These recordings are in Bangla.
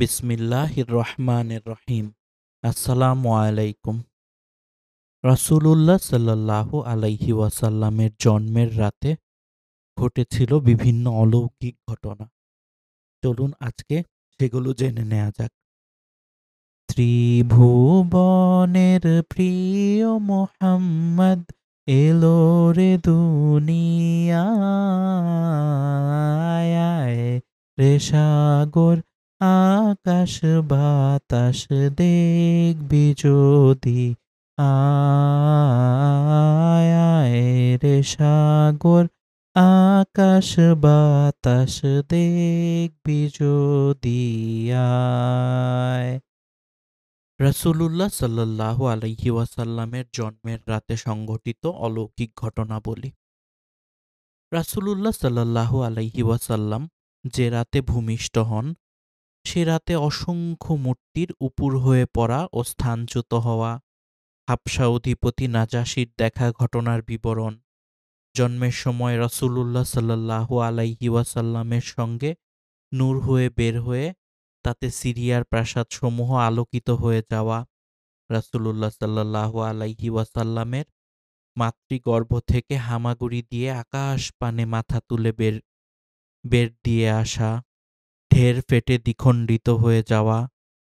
বিসমিল্লাহির রহমানির রহিম। আসসালামু আলাইকুম। রাসূলুল্লাহ সাল্লাল্লাহু আলাইহি ওয়াসাল্লামের জন্মের রাতে ঘটেছিল বিভিন্ন অলৌকিক ঘটনা। চলুন আজকে সেগুলো জেনে নেওয়া যাক। ত্রিভুবনের প্রিয় মোহাম্মদ এলো রে দুনিয়ায়, রে সাগর আকাশ বাতাস দেখবি যদি, আয় রে সাগর আকাশ বাতাস দেখবি যদি, আয়। রাসূলুল্লাহ সাল্লাল্লাহু আলাইহি ওয়াসাল্লামের জন্মের রাতে সংঘটিত অলৌকিক ঘটনাবলী। রাসূলুল্লাহ সাল্লাল্লাহু আলাইহি ওয়াসাল্লাম যে রাতে ভূমিষ্ঠ হন, সে রাতে অসংখ্য মূর্তির উপুড় হয়ে পড়া ও স্থানচ্যুত হওয়া, হাবশা অধিপতি নাজাশীর দেখা ঘটনার বিবরণ, জন্মের সময় রাসূলুল্লাহ সাল্লাল্লাহু আলাইহি ওয়াসাল্লামের সঙ্গে নূর হয়ে বের হয়ে তাতে সিরিয়ার প্রাসাদসমূহ আলোকিত হয়ে যাওয়া, রাসূলুল্লাহ সাল্লাল্লাহু আলাইহি ওয়াসাল্লামের মাতৃগর্ভ থেকে হামাগুড়ি দিয়ে আকাশ পানে মাথা তুলে বের দিয়ে আসা, ঢের ফেটে দ্বিখণ্ডিত হয়ে যাওয়া,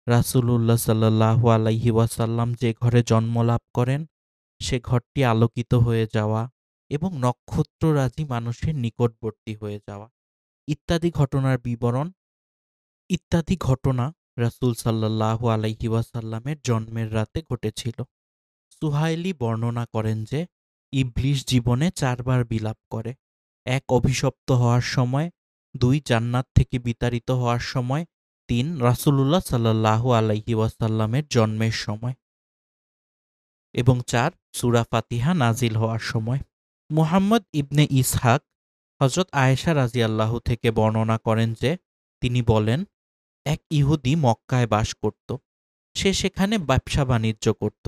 রাসূলুল্লাহ সাল্লাল্লাহু আলাইহি ওয়াসাল্লাম যে ঘরে জন্মলাভ করেন সে ঘরটি আলোকিত হয়ে যাওয়া এবং নক্ষত্ররাজি মানুষের নিকটবর্তী হয়ে যাওয়া ইত্যাদি ঘটনার বিবরণ ইত্যাদি ঘটনা রাসূল সাল্লাল্লাহু আলাইহি ওয়াসাল্লামের জন্মের রাতে ঘটেছিল। সুহাইলি বর্ণনা করেন যে ইবলিস জীবনে ৪ বার বিলাপ করে। ১ অভিশপ্ত হওয়ার সময়, ২ জান্নাত থেকে বিতাড়িত হওয়ার সময়, ৩ রাসূলুল্লাহ সাল্লাল্লাহু আলাইহি ওয়াসাল্লামের জন্মের সময় এবং ৪ সূরা ফাতিহা নাজিল হওয়ার সময়। মুহাম্মদ ইবনে ইসহাক হযরত আয়েশা রাদিয়াল্লাহু থেকে বর্ণনা করেন যে তিনি বলেন, এক ইহুদি মক্কায় বাস করত। সে সেখানে ব্যবসা-বাণিজ্য করত।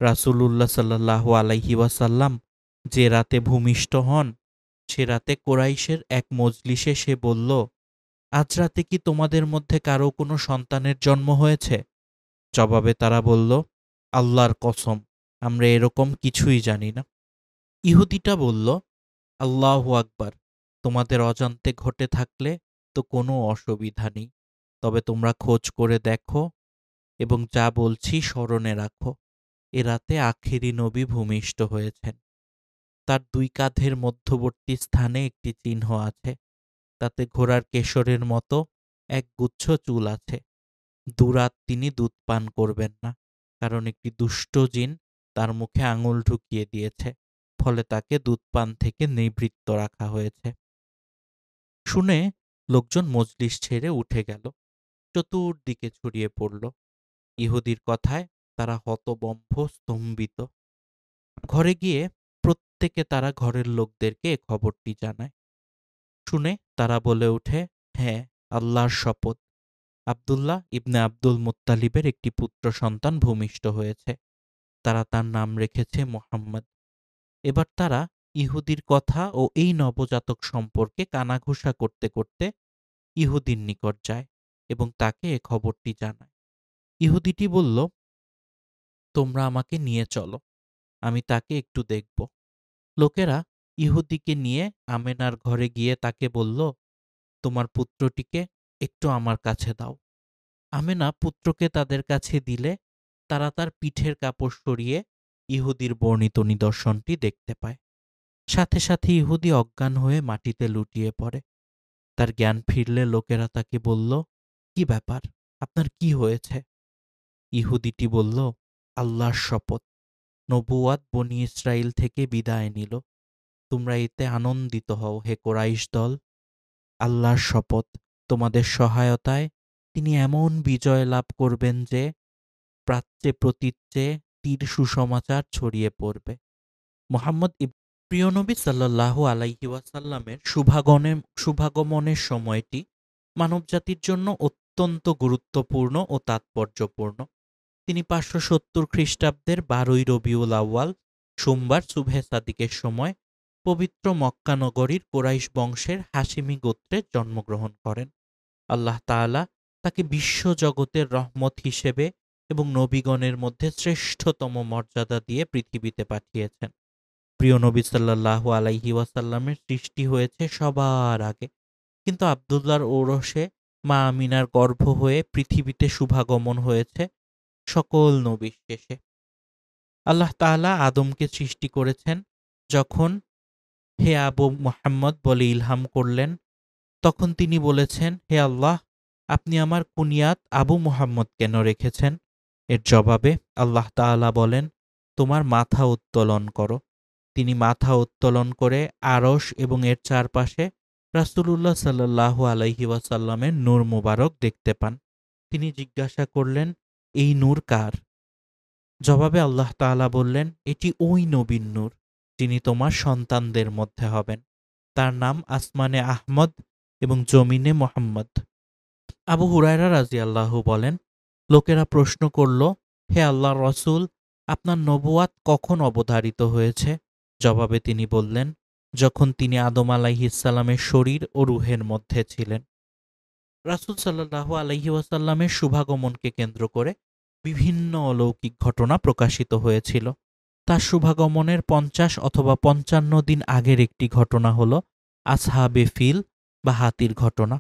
রাসূলুল্লাহ সাল্লাল্লাহু আলাইহি ওয়াসাল্লাম যে রাতে ভূমিষ্ঠ হন, সে রাতে কুরাইশের এক মজলিসে সে বলল, আজ রাতে কি তোমাদের মধ্যে কারো কোনো সন্তানের জন্ম হয়েছে? জবাবে তারা বলল, আল্লাহর কসম, আমরা এরকম কিছুই জানি না। ইহুদিটা বলল, আল্লাহু আকবার, তোমাদের অজান্তে ঘটে থাকলে তো কোনো অসুবিধা নেই। তবে তোমরা খোঁজ করে দেখো এবং যা বলছি স্মরণে রাখো। এ রাতে আখেরি নবী ভূমিষ্ঠ হয়েছেন। তার ২ কাঁধের মধ্যবর্তী স্থানে একটি চিহ্ন আছে। তাতে ঘোড়ার কেশরের মতো এক গুচ্ছ চুল আছে। ২ রাত তিনি দুধ পান করবেন না, কারণ একটি দুষ্ট জিন তার মুখে আঙুল ঢুকিয়ে দিয়েছে। ফলে তাকে দুধ পান থেকে নিবৃত্ত রাখা হয়েছে। শুনে লোকজন মজলিস ছেড়ে উঠে গেল। চতুর্দিকে ছড়িয়ে পড়ল। ইহুদির কথায় তারা হতবম্ব, স্তম্ভিত। ঘরে গিয়ে প্রত্যেকে তারা ঘরের লোকদেরকে এ খবরটি জানায়। শুনে তারা বলে ওঠে, হ্যাঁ, আল্লাহর শপথ, আব্দুল্লাহ ইবনে আব্দুল মুত্তালিবের একটি পুত্র সন্তান ভূমিষ্ঠ হয়েছে। তারা তার নাম রেখেছে মুহাম্মদ। এবার তারা ইহুদির কথা ও এই নবজাতক সম্পর্কে কানাঘুষা করতে করতে ইহুদির নিকট যায় এবং তাকে এ খবরটি জানায়। ইহুদিটি বলল, তোমরা আমাকে নিয়ে চলো, আমি তাকে একটু দেখব। লোকেরা ইহুদিকে নিয়ে আমেনার ঘরে গিয়ে তাকে বলল, তোমার পুত্রটিকে একটু আমার কাছে দাও। আমেনা পুত্রকে তাদের কাছে দিলে তারা তার পিঠের কাপড় সরিয়ে ইহুদির বর্ণিত নিদর্শনটি দেখতে পায়। সাথে সাথে ইহুদি অজ্ঞান হয়ে মাটিতে লুটিয়ে পড়ে। তার জ্ঞান ফিরলে লোকেরা তাকে বলল, কি ব্যাপার, আপনার কি হয়েছে? ইহুদিটি বলল, আল্লাহর শপথ, নবুয়াত বনী ইসরাইল থেকে বিদায় নিল। তোমরা এতে আনন্দিত হও হে কুরাইশ দল। আল্লাহর শপথ, তোমাদের সহায়তায় তিনি এমন বিজয় লাভ করবেন যে প্রাচ্যে প্রতীচ্যে তীর সুসমাচার ছড়িয়ে পড়বে। মুহাম্মদ প্রিয় নবী সাল্লাল্লাহু আলাইহি ওয়াসাল্লামের শুভাগমনের সময়টি মানবজাতির জন্য অত্যন্ত গুরুত্বপূর্ণ ও তাৎপর্যপূর্ণ। তিনি ৫৭০ খ্রিস্টাব্দের ১২ই রবিউল আউয়াল সোমবার সুবহে সাদিকের সময় পবিত্র মক্কা নগরীর কুরাইশ বংশের হাশিমি গোত্রে জন্মগ্রহণ করেন। আল্লাহ তাআলা তাকে বিশ্বজগতের রহমত হিসেবে এবং নবীগণের মধ্যে শ্রেষ্ঠতম মর্যাদা দিয়ে পৃথিবীতে পাঠিয়েছেন। প্রিয় নবী সাল্লাল্লাহু আলাইহি ওয়াসাল্লামের সৃষ্টি হয়েছে সবার আগে, কিন্তু আব্দুল্লাহর ঔরসে মা আমিনার গর্ভ হয়ে পৃথিবীতে শুভাগমন হয়েছে সকল নবীর শেষে। আল্লাহ তাআলা আদমকে সৃষ্টি করেছেন যখন হে আবু মুহাম্মদ বলে ইলহাম করলেন, তখন তিনি বলেছেন, হে আল্লাহ, আপনি আমার কুনিয়াত আবু মুহাম্মদ কেন রেখেছেন? এর জবাবে আল্লাহ তাআলা বলেন, তোমার মাথা উত্তোলন করো। তিনি মাথা উত্তোলন করে আরশ এবং এর চারপাশে রাসূলুল্লাহ সাল্লাল্লাহু আলাইহি ওয়াসাল্লামের নূর মুবারক দেখতে পান। তিনি জিজ্ঞাসা করলেন, এই নূর কার? জবাবে আল্লাহ তাআলা বললেন, এটি ওই নবীর নূর যিনি তোমার সন্তানদের মধ্যে হবেন। তার নাম আসমানে আহমদ এবং জমিনে মোহাম্মদ। আবু হুরায়রা রাদিয়াল্লাহু বলেন, লোকেরা প্রশ্ন করল, হে আল্লাহর রসূল, আপনার নবুয়াত কখন অবধারিত হয়েছে? জবাবে তিনি বললেন, যখন তিনি আদম আলাইহিসসালামের শরীর ও রূহের মধ্যে ছিলেন। রাসূল সাল্লাল্লাহু আলাইহি ওয়াসাল্লামের শুভাগমনকে কেন্দ্র করে বিভিন্ন অলৌকিক ঘটনা প্রকাশিত হয়েছিল। তার শুভাগমনের ৫০ অথবা ৫৫ দিন আগের একটি ঘটনা হল আসহাবে ফিল বা হাতির ঘটনা।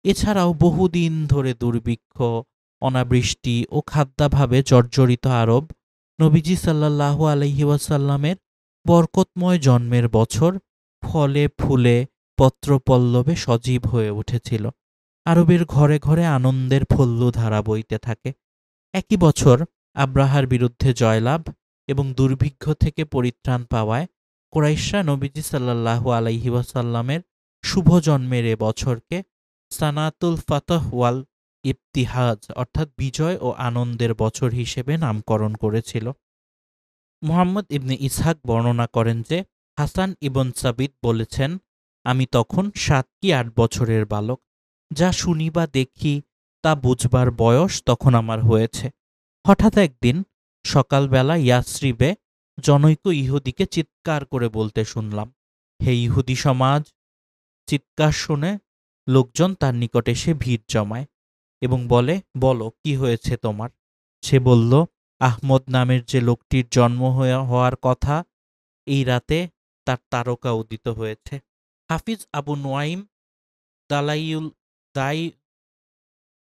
এছাড়াও বহুদিন ধরে দুর্ভিক্ষ, অনাবৃষ্টি ও খাদ্যাভাবে জর্জরিত আরব নবীজি সাল্লাল্লাহু আলাইহি ওয়াসাল্লামের বরকতময় জন্মের বছর ফলে ফুলে পত্রপল্লবে সজীব হয়ে উঠেছিল। আরবের ঘরে ঘরে আনন্দের ফল্লুধারা বইতে থাকে। একই বছর আব্রাহার বিরুদ্ধে জয়লাভ এবং দুর্ভিক্ষ থেকে পরিত্রাণ পাওয়ায় কুরাইশরা নবীজি সাল্লাল্লাহু আলাইহি ওয়াসাল্লামের শুভ জন্মের এ বছরকে সানাতুল ফাতহ ওয়াল ইবতিহাজ অর্থাৎ বিজয় ও আনন্দের বছর হিসেবে নামকরণ করেছিল। মুহাম্মদ ইবনে ইসহাক বর্ণনা করেন যে হাসান ইবন সাবিত বলেছেন, আমি তখন ৭ কি ৮ বছরের বালক। যা শুনি বা দেখি তা বুঝবার বয়স তখন আমার হয়েছে। হঠাৎ একদিন সকালবেলা ইয়াসরিবে জনৈক ইহুদিকে চিৎকার করে বলতে শুনলাম, হে ইহুদি সমাজ! চিৎকার শুনে লোকজন তার নিকট এসে ভিড় জমায় এবং বলে, বলো কি হয়েছে তোমার? সে বলল, আহমদ নামের যে লোকটির জন্ম হওয়ার কথা, এই রাতে তার তারকা উদিত হয়েছে। হাফিজ আবু নুয়াইম দালাইউল দাই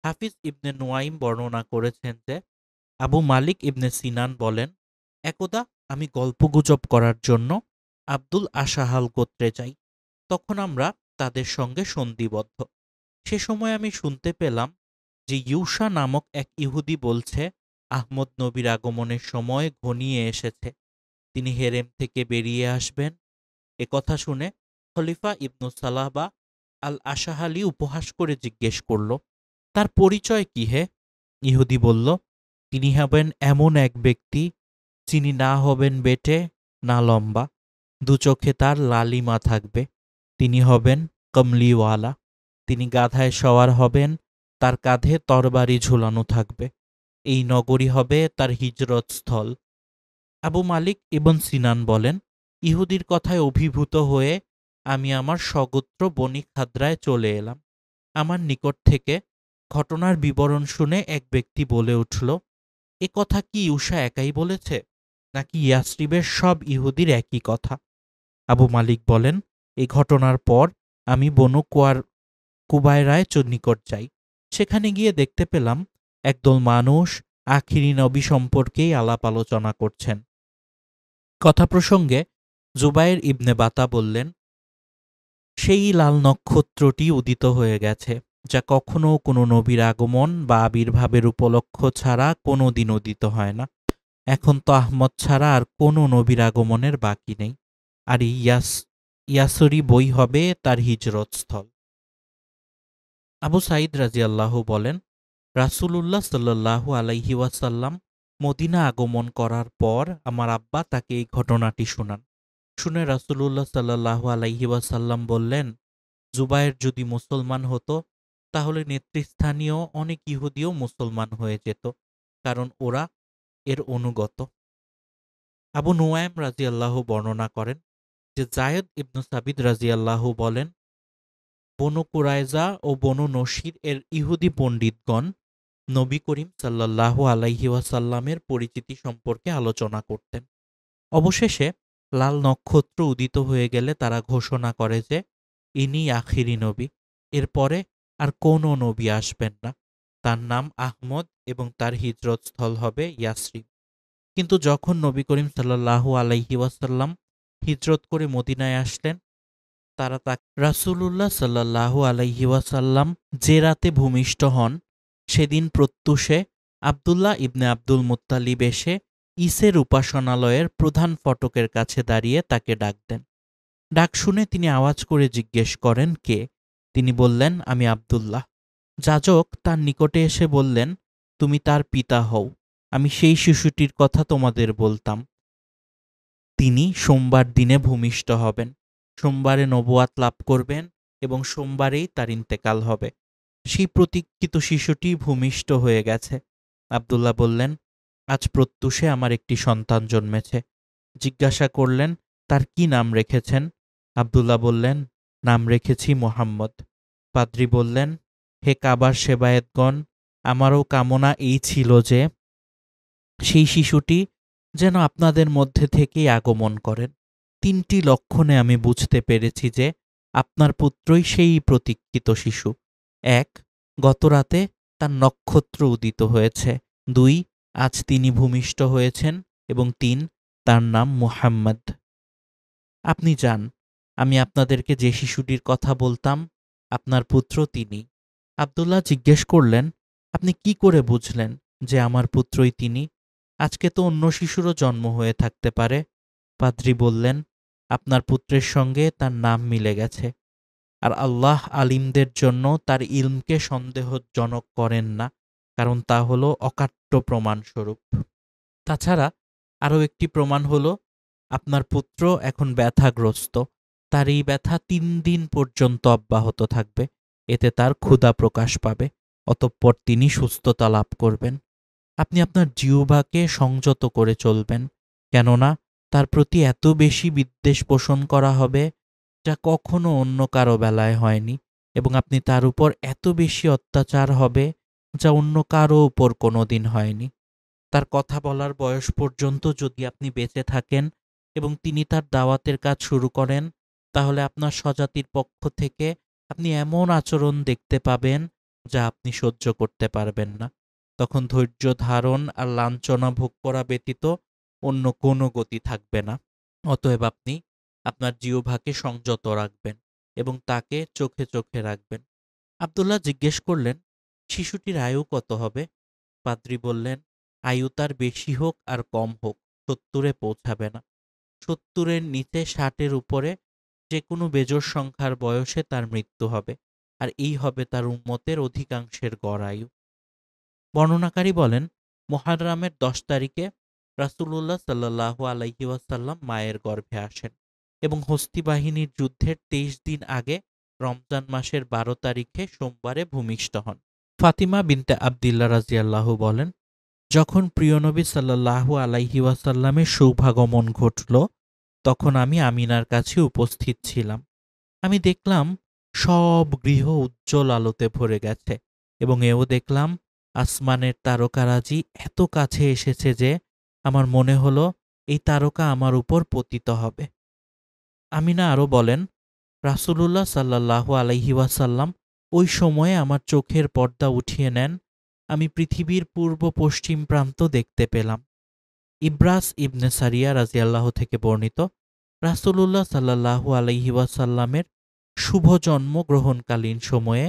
হাফিজ ইবনে নুয়াইম বর্ণনা করেছেন যে আবু মালিক ইবনে সিনান বলেন, একদা আমি গল্পগুজব করার জন্য আব্দুল আশাহাল গোত্রে যাই। তখন আমরা তাদের সঙ্গে সন্ধিবদ্ধ। সে সময় আমি শুনতে পেলাম যে ইউশা নামক এক ইহুদি বলছে, আহমদ নবীর আগমনের সময় ঘনিয়ে এসেছে, তিনি হেরেম থেকে বেরিয়ে আসবেন। এ কথা শুনে খলিফা ইবনু সালাবা আল আশাহালি উপহাস করে জিজ্ঞেস করল, তার পরিচয় কি হে? ইহুদি বলল, তিনি হবেন এমন এক ব্যক্তি যিনি না হবেন বেটে না লম্বা, দু চোখে তার লালিমা থাকবে। তিনি হবেন কমলিওয়ালা। তিনি গাধায় সওয়ার হবেন, তার কাঁধে তরবারি ঝুলানো থাকবে। এই নগরী হবে তার হিজরত স্থল। আবু মালিক ইবন সিনান বলেন, ইহুদির কথায় অভিভূত হয়ে আমি আমার স্বগোত্র বনি খাদ্রায় চলে এলাম। আমার নিকট থেকে ঘটনার বিবরণ শুনে এক ব্যক্তি বলে উঠল, এ কথা কি ইউশা একাই বলেছে, নাকি ইয়াসরিবের সব ইহুদির একই কথা? আবু মালিক বলেন, এই ঘটনার পর আমি বনু কুবায়রায় নিকট যাই। সেখানে গিয়ে দেখতে পেলাম একদল মানুষ আখিরি নবী সম্পর্কেই আলাপ আলোচনা করছেন। কথা প্রসঙ্গে জুবায়ের ইবনে বাতা বললেন, সেই লাল নক্ষত্রটি উদিত হয়ে গেছে, যা কখনো কোনো নবীর আগমন বা আবির্ভাবের উপলক্ষ ছাড়া কোনো দিন উদিত হয় না। এখন তো আহমদ ছাড়া আর কোনো নবীর আগমনের বাকি নেই, আর ইয়াসরি বই হবে তার হিজরতস্থল। আবু সাঈদ রাদিয়াল্লাহু বলেন, রাসূলুল্লাহ সাল্লাল্লাহু আলাইহি ওয়াসাল্লাম মদিনা আগমন করার পর আমার আব্বা তাকে এই ঘটনাটি শোনান। শুনে রাসূলুল্লাহ সাল্লাল্লাহু আলাইহি ওয়াসাল্লাম বললেন, জুবায়ের যদি মুসলমান হতো তাহলে নেতৃস্থানীয় অনেক ইহুদিও মুসলমান হয়ে যেত, কারণ ওরা এর অনুগত। আবু নুয়াইম রাদিয়াল্লাহু বর্ণনা করেন যে জায়েদ ইবনু সাবিত রাদিয়াল্লাহু বলেন, বনু কুরাইজা ও বনু নসির এর ইহুদি পণ্ডিতগণ নবী করিম সাল্লাল্লাহু আলাইহি ওয়াসাল্লামের পরিচিতি সম্পর্কে আলোচনা করতেন। অবশেষে লাল নক্ষত্র উদিত হয়ে গেলে তারা ঘোষণা করে যে ইনি আখিরি নবী, এরপরে আর কোনো নবী আসবেন না। তার নাম আহমদ এবং তার হিজরতস্থল হবে ইয়াসরিব। কিন্তু যখন নবী করিম সাল্লাল্লাহু আলাইহি ওয়াসাল্লাম হিজরত করে মদিনায় আসলেন, তারা তাকে রাসূলুল্লাহ সাল্লাল্লাহু আলাইহি ওয়াসাল্লাম যে রাতে ভূমিষ্ঠ হন সেদিন প্রত্যুষে আবদুল্লাহ ইবনে আব্দুল মুত্তালিব এসে ইসের উপাসনালয়ের প্রধান ফটকের কাছে দাঁড়িয়ে তাকে ডাক দেন। ডাক শুনে তিনি আওয়াজ করে জিজ্ঞেস করেন, কে? তিনি বললেন, আমি আবদুল্লাহ। যাজক তার নিকটে এসে বললেন, তুমি তার পিতা হও। আমি সেই শিশুটির কথা তোমাদের বলতাম। তিনি সোমবার দিনে ভূমিষ্ঠ হবেন, সোমবারে নবুয়াত লাভ করবেন এবং সোমবারেই তার ইন্তেকাল হবে। সেই প্রতীক্ষিত শিশুটি ভূমিষ্ঠ হয়ে গেছে। আবদুল্লাহ বললেন, আজ প্রত্যুষে আমার একটি সন্তান জন্মেছে। জিজ্ঞাসা করলেন, তার কি নাম রেখেছেন? আবদুল্লাহ বললেন, নাম রেখেছি মোহাম্মদ। পাদ্রী বললেন, হে কাবার সেবায়েতগণ, আমারও কামনা এই ছিল যে সেই শিশুটি যেন আপনাদের মধ্যে থেকেই আগমন করেন। 3টি লক্ষণে আমি বুঝতে পেরেছি যে আপনার পুত্রই সেই প্রতীক্ষিত শিশু। 1, গতরাতে তার নক্ষত্র উদিত হয়েছে। 2, আজ তিনি ভূমিষ্ঠ হয়েছেন। এবং 3, তার নাম মুহাম্মদ। আপনি যান, আমি আপনাদেরকে যে শিশুটির কথা বলতাম আপনার পুত্র তিনি। আবদুল্লাহ জিজ্ঞেস করলেন, আপনি কি করে বুঝলেন যে আমার পুত্রই তিনি? আজকে তো অন্য শিশুরও জন্ম হয়ে থাকতে পারে। পাদ্রী বললেন, আপনার পুত্রের সঙ্গে তার নাম মিলে গেছে, আর আল্লাহ আলিমদের জন্য তার ইলমকে সন্দেহজনক করেন না, কারণ তা হল অকাট্য প্রমাণস্বরূপ। তাছাড়া আরও একটি প্রমাণ হল আপনার পুত্র এখন ব্যথাগ্রস্ত। তার এই ব্যথা 3 দিন পর্যন্ত অব্যাহত থাকবে। এতে তার ক্ষুধা প্রকাশ পাবে, অতঃপর তিনি সুস্থতা লাভ করবেন। আপনি আপনার জিহ্বাকে সংযত করে চলবেন, কেননা তার প্রতি এত বেশি বিদ্বেষ পোষণ করা হবে যা কখনো অন্য কারো বেলায় হয়নি, এবং আপনি তার উপর এত বেশি অত্যাচার হবে যা অন্য কারো উপর কোনোদিন হয়নি। তার কথা বলার বয়স পর্যন্ত যদি আপনি বেঁচে থাকেন এবং তিনি তার দাওয়াতের কাজ শুরু করেন, তাহলে আপনার স্বজাতির পক্ষ থেকে আপনি এমন আচরণ দেখতে পাবেন যা আপনি সহ্য করতে পারবেন না। তখন ধৈর্য ধারণ আর লাঞ্ছনা ভোগ করা ব্যতীত অন্য কোনো গতি থাকবে না। অতএব আপনি আপনার জিহ্বাকে সংযত রাখবেন এবং তাকে চোখে চোখে রাখবেন। আবদুল্লাহ জিজ্ঞেস করলেন, শিশুটির আয়ু কত হবে? পাদ্রী বললেন, আয়ু তার বেশি হোক আর কম হোক 70-এ পৌঁছাবে না। 70-এর নিচে 60-এর উপরে যে কোনো বেজোড় সংখ্যার বয়সে তার মৃত্যু হবে, আর এই হবে তার উম্মতের অধিকাংশের গড় আয়ু। বর্ণনাকারী বলেন, মুহররমের 10 তারিখে রাসূলুল্লাহ সাল্লাল্লাহু আলাইহি ওয়াসাল্লাম মায়ের গর্ভে আসেন এবং হস্তি বাহিনীর যুদ্ধের 23 দিন আগে রমজান মাসের 12 তারিখে সোমবারে ভূমিষ্ঠ হন। ফাতিমা বিনতে আবদিল্লাহ রাদিয়াল্লাহু বলেন, যখন প্রিয় নবী সাল্লাল্লাহু আলাইহি ওয়াসাল্লামের সৌভাগমন ঘটল, তখন আমি আমিনার কাছে উপস্থিত ছিলাম। আমি দেখলাম সব গৃহ উজ্জ্বল আলোতে ভরে গেছে, এবং এও দেখলাম আসমানের তারকারাজি এত কাছে এসেছে যে আমার মনে হলো এই তারকা আমার উপর পতিত হবে। আমিনা আরও বলেন, রাসূলুল্লাহ সাল্লাল্লাহু আলাইহি ওয়াসাল্লাম ওই সময়ে আমার চোখের পর্দা উঠিয়ে নেন। আমি পৃথিবীর পূর্ব পশ্চিম প্রান্ত দেখতে পেলাম। ইব্রাস ইবনে সারিয়া রাদিয়াল্লাহু থেকে বর্ণিত, রাসূলুল্লাহ সাল্লাল্লাহু আলাইহি ওয়াসাল্লামের শুভ জন্ম গ্রহণকালীন সময়ে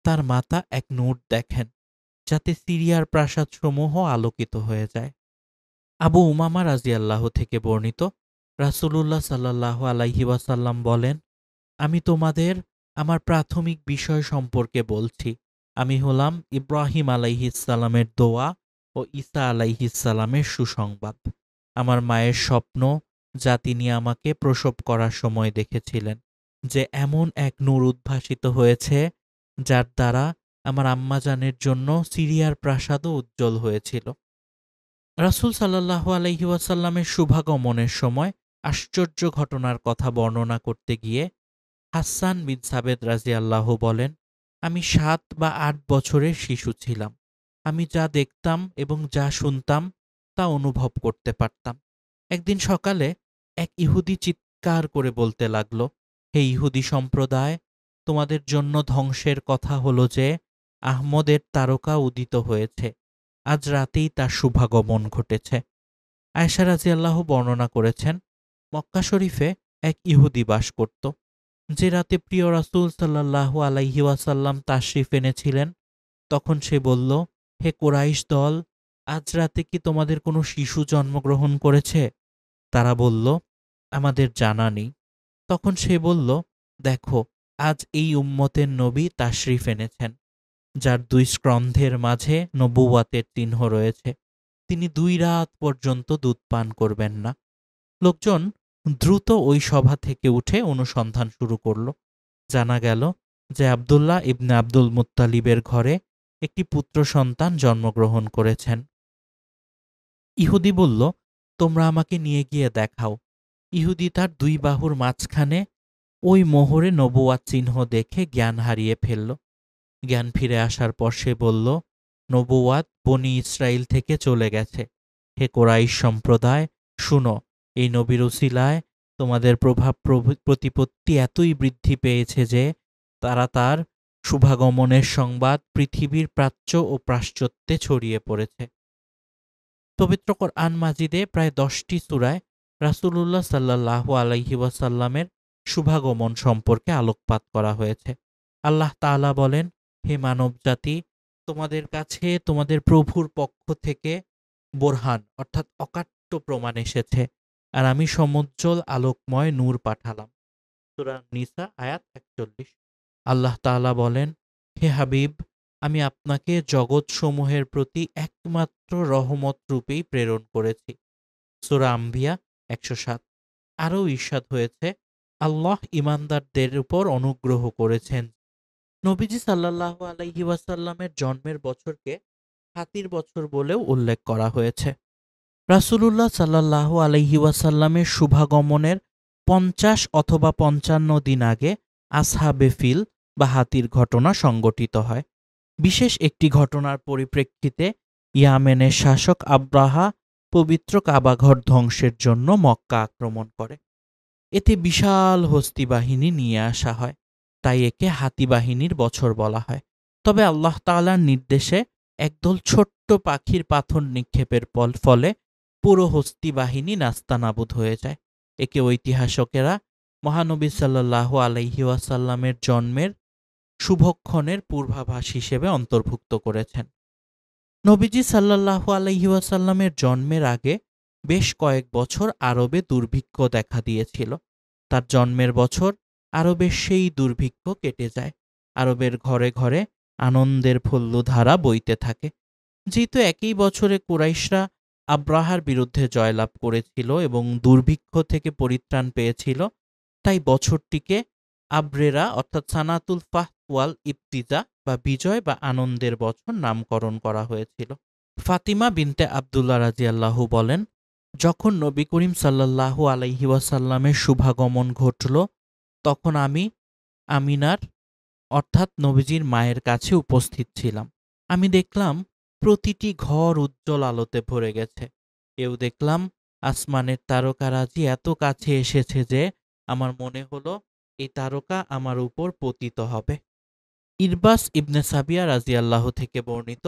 তার মাতা এক নূর দেখেন, যাতে সিরিয়ার প্রাসাদসমূহ আলোকিত হয়ে যায়। আবু উমামা রাদিয়াল্লাহু থেকে বর্ণিত, রাসূলুল্লাহ সাল্লাল্লাহু আলাইহি ওয়াসাল্লাম বলেন, আমি তোমাদের আমার প্রাথমিক বিষয় সম্পর্কে বলছি। আমি হলাম ইব্রাহিম আলাইহিসসালামের দোয়া ও ঈসা আলাইহিসসালামের সুসংবাদ। আমার মায়ের স্বপ্ন, যা তিনি আমাকে প্রসব করার সময় দেখেছিলেন, যে এমন এক নূর উদ্ভাসিত হয়েছে যার দ্বারা আমার আম্মাজানের জন্য সিরিয়ার প্রাসাদও উজ্জ্বল হয়েছিল। রাসূল সাল্লাল্লাহু আলাইহি ওয়াসাল্লামের শুভাগমনের সময় আশ্চর্য ঘটনার কথা বর্ণনা করতে গিয়ে হাসান বিন সাবেত রাদিয়াল্লাহু বলেন, আমি ৭ বা ৮ বছরের শিশু ছিলাম। আমি যা দেখতাম এবং যা শুনতাম তা অনুভব করতে পারতাম। একদিন সকালে এক ইহুদি চিৎকার করে বলতে লাগল, হে ইহুদি সম্প্রদায়, তোমাদের জন্য ধ্বংসের কথা হলো যে আহমদের তারকা উদিত হয়েছে। আজ রাতেই তার শুভাগমন ঘটেছে। আয়েশা রাদিয়াল্লাহু বর্ণনা করেছেন, মক্কা শরীফে এক ইহুদি বাস করত। যে রাতে প্রিয় রাসূল সাল্লাল্লাহু আলাইহি ওয়াসাল্লাম তাশরিফ এনেছিলেন, তখন সে বলল, হে কুরাইশ দল, আজ রাতে কি তোমাদের কোনো শিশু জন্মগ্রহণ করেছে? তারা বলল, আমাদের জানা নেই। তখন সে বলল, দেখো, আজ এই উম্মতের নবী তাশরিফ এনেছেন, যার ২ স্কন্ধের মাঝে নবুওয়াতের চিহ্ন রয়েছে। তিনি ২ রাত পর্যন্ত দুধ পান করবেন না। লোকজন দ্রুত ওই সভা থেকে উঠে অনুসন্ধান শুরু করল। জানা গেল যে আবদুল্লাহ ইবনে আব্দুল মুত্তালিবের ঘরে একটি পুত্র সন্তান জন্মগ্রহণ করেছেন। ইহুদি বলল, তোমরা আমাকে নিয়ে গিয়ে দেখাও। ইহুদি তার ২ বাহুর মাঝখানে ওই মোহরে নবুওয়াত চিহ্ন দেখে জ্ঞান হারিয়ে ফেলল। জ্ঞান ফিরে আসার পর সে বলল, নবুওয়াত বনি ইসরাইল থেকে চলে গেছে। হে কোরাইশ সম্প্রদায়, শুনো, এই নবীর উসিলায় তোমাদের প্রভাব প্রতিপত্তি এতই বৃদ্ধি পেয়েছে যে তারা তার শুভাগমনের সংবাদ পৃথিবীর প্রাচ্য ও পাশ্চাত্যে ছড়িয়ে পড়েছে। পবিত্র কোরআন মাজিদে প্রায় ১০টি সূরায় রাসূলুল্লাহ সাল্লাল্লাহু আলাইহি ওয়াসাল্লামের শুভাগমন সম্পর্কে আলোকপাত করা হয়েছে। আল্লাহ তাআলা বলেন, হে মানবজাতি, তোমাদের কাছে তোমাদের প্রভুর পক্ষ থেকে বোরহান অর্থাৎ অকাট্য প্রমাণ এসেছে, আর আমি সমুজ্জ্বল আলোকময় নূর পাঠালাম। সূরা নিসা আয়াত ৪১। আল্লাহ তাআলা বলেন, হে হাবিব, আমি আপনাকে জগৎসমূহের প্রতি একমাত্র রহমত রূপেই প্রেরণ করেছি। সূরা আম্বিয়া ১০৭। আরও ইরশাদ হয়েছে, আল্লাহ ঈমানদারদের উপর অনুগ্রহ করেছেন। নবীজি সাল্লাল্লাহু আলাইহি ওয়াসাল্লামের জন্মের বছরকে হাতির বছর বলেও উল্লেখ করা হয়েছে। রাসূলুল্লাহ সাল্লাল্লাহু আলাইহি ওয়াসাল্লামের শুভাগমনের ৫০ অথবা ৫৫ দিন আগে আসহাবে ফিল বা হাতির ঘটনা সংঘটিত হয়। বিশেষ একটি ঘটনার পরিপ্রেক্ষিতে ইয়ামেনের শাসক আব্রাহা পবিত্র কাবাঘর ধ্বংসের জন্য মক্কা আক্রমণ করে। এতে বিশাল হস্তি বাহিনী নিয়ে আসা হয়, তাই একে হাতি বাহিনীর বছর বলা হয়। তবে আল্লাহ তাআলার নির্দেশে একদল ছোট্ট পাখির পাথর নিক্ষেপের ফলে পুরো হস্তি বাহিনী নাস্তানাবুদ হয়ে যায়। একে ঐতিহাসকেরা মহানবী সাল্লাল্লাহু আলাইহি ওয়াসাল্লামের জন্মের শুভক্ষণের পূর্বাভাস হিসেবে অন্তর্ভুক্ত করেছেন। নবীজি সাল্লাল্লাহু আলাইহি ওয়াসাল্লামের জন্মের আগে বেশ কয়েক বছর আরবে দুর্ভিক্ষ দেখা দিয়েছিল। তার জন্মের বছর আরবের সেই দুর্ভিক্ষ কেটে যায়। আরবের ঘরে ঘরে আনন্দের ফল্লুধারা বইতে থাকে। যেহেতু একই বছরে কুরাইশরা আব্রাহার বিরুদ্ধে জয়লাভ করেছিল এবং দুর্ভিক্ষ থেকে পরিত্রাণ পেয়েছিল, তাই বছরটিকে আব্রেরা অর্থাৎ সানাতুল ফাহ ওয়াল ইবতিজা বা বিজয় বা আনন্দের বছর নামকরণ করা হয়েছিল। ফাতিমা বিনতে আবদুল্লাহ রাদিয়াল্লাহু বলেন, যখন নবী করিম সাল্লাল্লাহু আলাইহি ওয়াসাল্লামের শুভাগমন ঘটল, তখন আমি আমিনার অর্থাৎ নবীজির মায়ের কাছে উপস্থিত ছিলাম। আমি দেখলাম প্রতিটি ঘর উজ্জ্বল আলোতে ভরে গেছে। এও দেখলাম আসমানের তারকারাজি এত কাছে এসেছে যে আমার মনে হলো এই তারকা আমার উপর পতিত হবে। ইরবাস ইবনে সাবিয়া রাদিয়াল্লাহু থেকে বর্ণিত,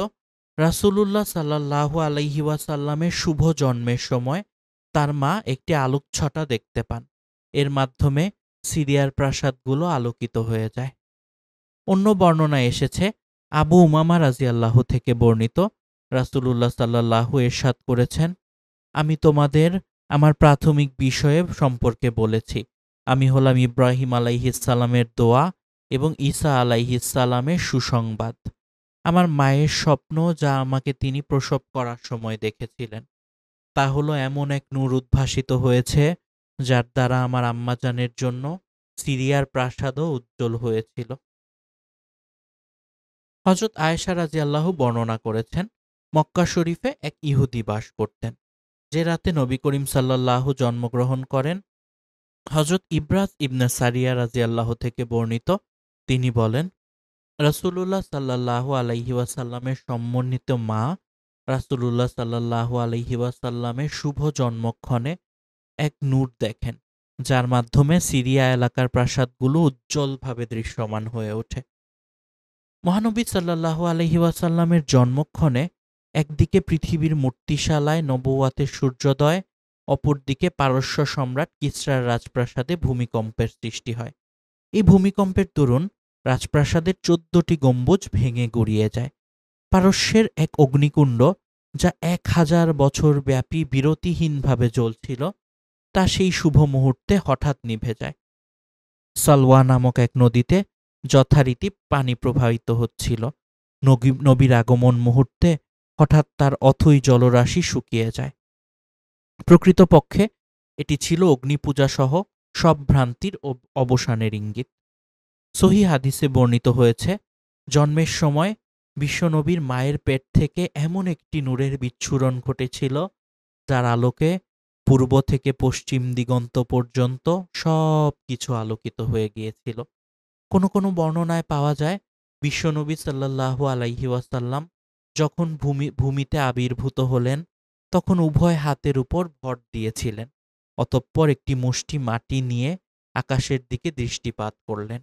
রাসূলুল্লাহ সাল্লাল্লাহু আলাইহি ওয়াসাল্লামের শুভ জন্মের সময় তার মা একটি আলোকছটা দেখতে পান। এর মাধ্যমে সিরিয়ার প্রাসাদগুলো আলোকিত হয়ে যায়। অন্য বর্ণনায় এসেছে, আবু উমামা রাদিয়াল্লাহু থেকে বর্ণিত, রাসূলুল্লাহ সাল্লাল্লাহু ইরশাদ করেছেন, আমি তোমাদের আমার প্রাথমিক বিষয়ে সম্পর্কে বলেছি। আমি হলাম ইব্রাহিম আলাইহিস সালামের দোয়া এবং ঈসা আলাইহিস সালামের সুসংবাদ। আমার মায়ের স্বপ্ন, যা আমাকে তিনি প্রসব করার সময় দেখেছিলেন, তা হলো এমন এক নূর উদ্ভাসিত হয়েছে যার দ্বারা আমার আম্মাজানের জন্য সিরিয়ার প্রাসাদও উজ্জ্বল হয়েছিল। হযরত আয়েশা রাদিয়াল্লাহু বর্ণনা করেছেন, মক্কা শরীফে এক ইহুদি বাস করতেন। যে রাতে নবী করিম সাল্লাল্লাহু জন্মগ্রহণ করেন, হযরত ইবরাজ ইবনে সারিয়া রাদিয়াল্লাহু থেকে বর্ণিত, তিনি বলেন, রাসূলুল্লাহ সাল্লাল্লাহু আলাইহি ওয়াসাল্লামের সম্মানিত মা রাসূলুল্লাহ সাল্লাল্লাহু আলাইহি ওয়াসাল্লামের শুভ জন্মক্ষণে এক নূর দেখেন, যার মাধ্যমে সিরিয়া এলাকার প্রাসাদগুলো উজ্জ্বলভাবে দৃশ্যমান হয়ে ওঠে। মহানবী সাল্লাল্লাহু আলাইহি ওয়াসাল্লামের জন্মক্ষণে একদিকে পৃথিবীর মূর্তিশালায় নবুওয়াতের সূর্যোদয়, অপরদিকে পারস্য সম্রাট কিসরার রাজপ্রাসাদে ভূমিকম্পের সৃষ্টি হয়। এই ভূমিকম্পের দরুন রাজপ্রাসাদের ১৪টি গম্বুজ ভেঙে গুড়িয়ে যায়। পারস্যের এক অগ্নিকুণ্ড, যা ১,০০০ বছর ব্যাপী বিরতিহীনভাবে জ্বলছিল, তা সেই শুভ মুহূর্তে হঠাৎ নিভে যায়। সালওয়া নামক এক নদীতে যথারীতি পানি প্রবাহিত হচ্ছিল। নবীর আগমন মুহূর্তে হঠাৎ তার অথই জলরাশি শুকিয়ে যায়। প্রকৃতপক্ষে এটি ছিল অগ্নিপূজাসহ সব ভ্রান্তির অবসানের ইঙ্গিত। সহিহ হাদিসে বর্ণিত হয়েছে, জন্মের সময় বিশ্বনবীর মায়ের পেট থেকে এমন একটি নূরের বিচ্ছুরণ ঘটেছিল, যার আলোকে পূর্ব থেকে পশ্চিম দিগন্ত পর্যন্ত সব কিছু আলোকিত হয়ে গিয়েছিল। কোনো কোনো বর্ণনায় পাওয়া যায়, বিশ্বনবী সাল্লাল্লাহু আলাইহি ওয়াসাল্লাম যখন ভূমিতে আবির্ভূত হলেন, তখন উভয় হাতের উপর ভর দিয়েছিলেন। অতঃপর একটি মুষ্টি মাটি নিয়ে আকাশের দিকে দৃষ্টিপাত করলেন।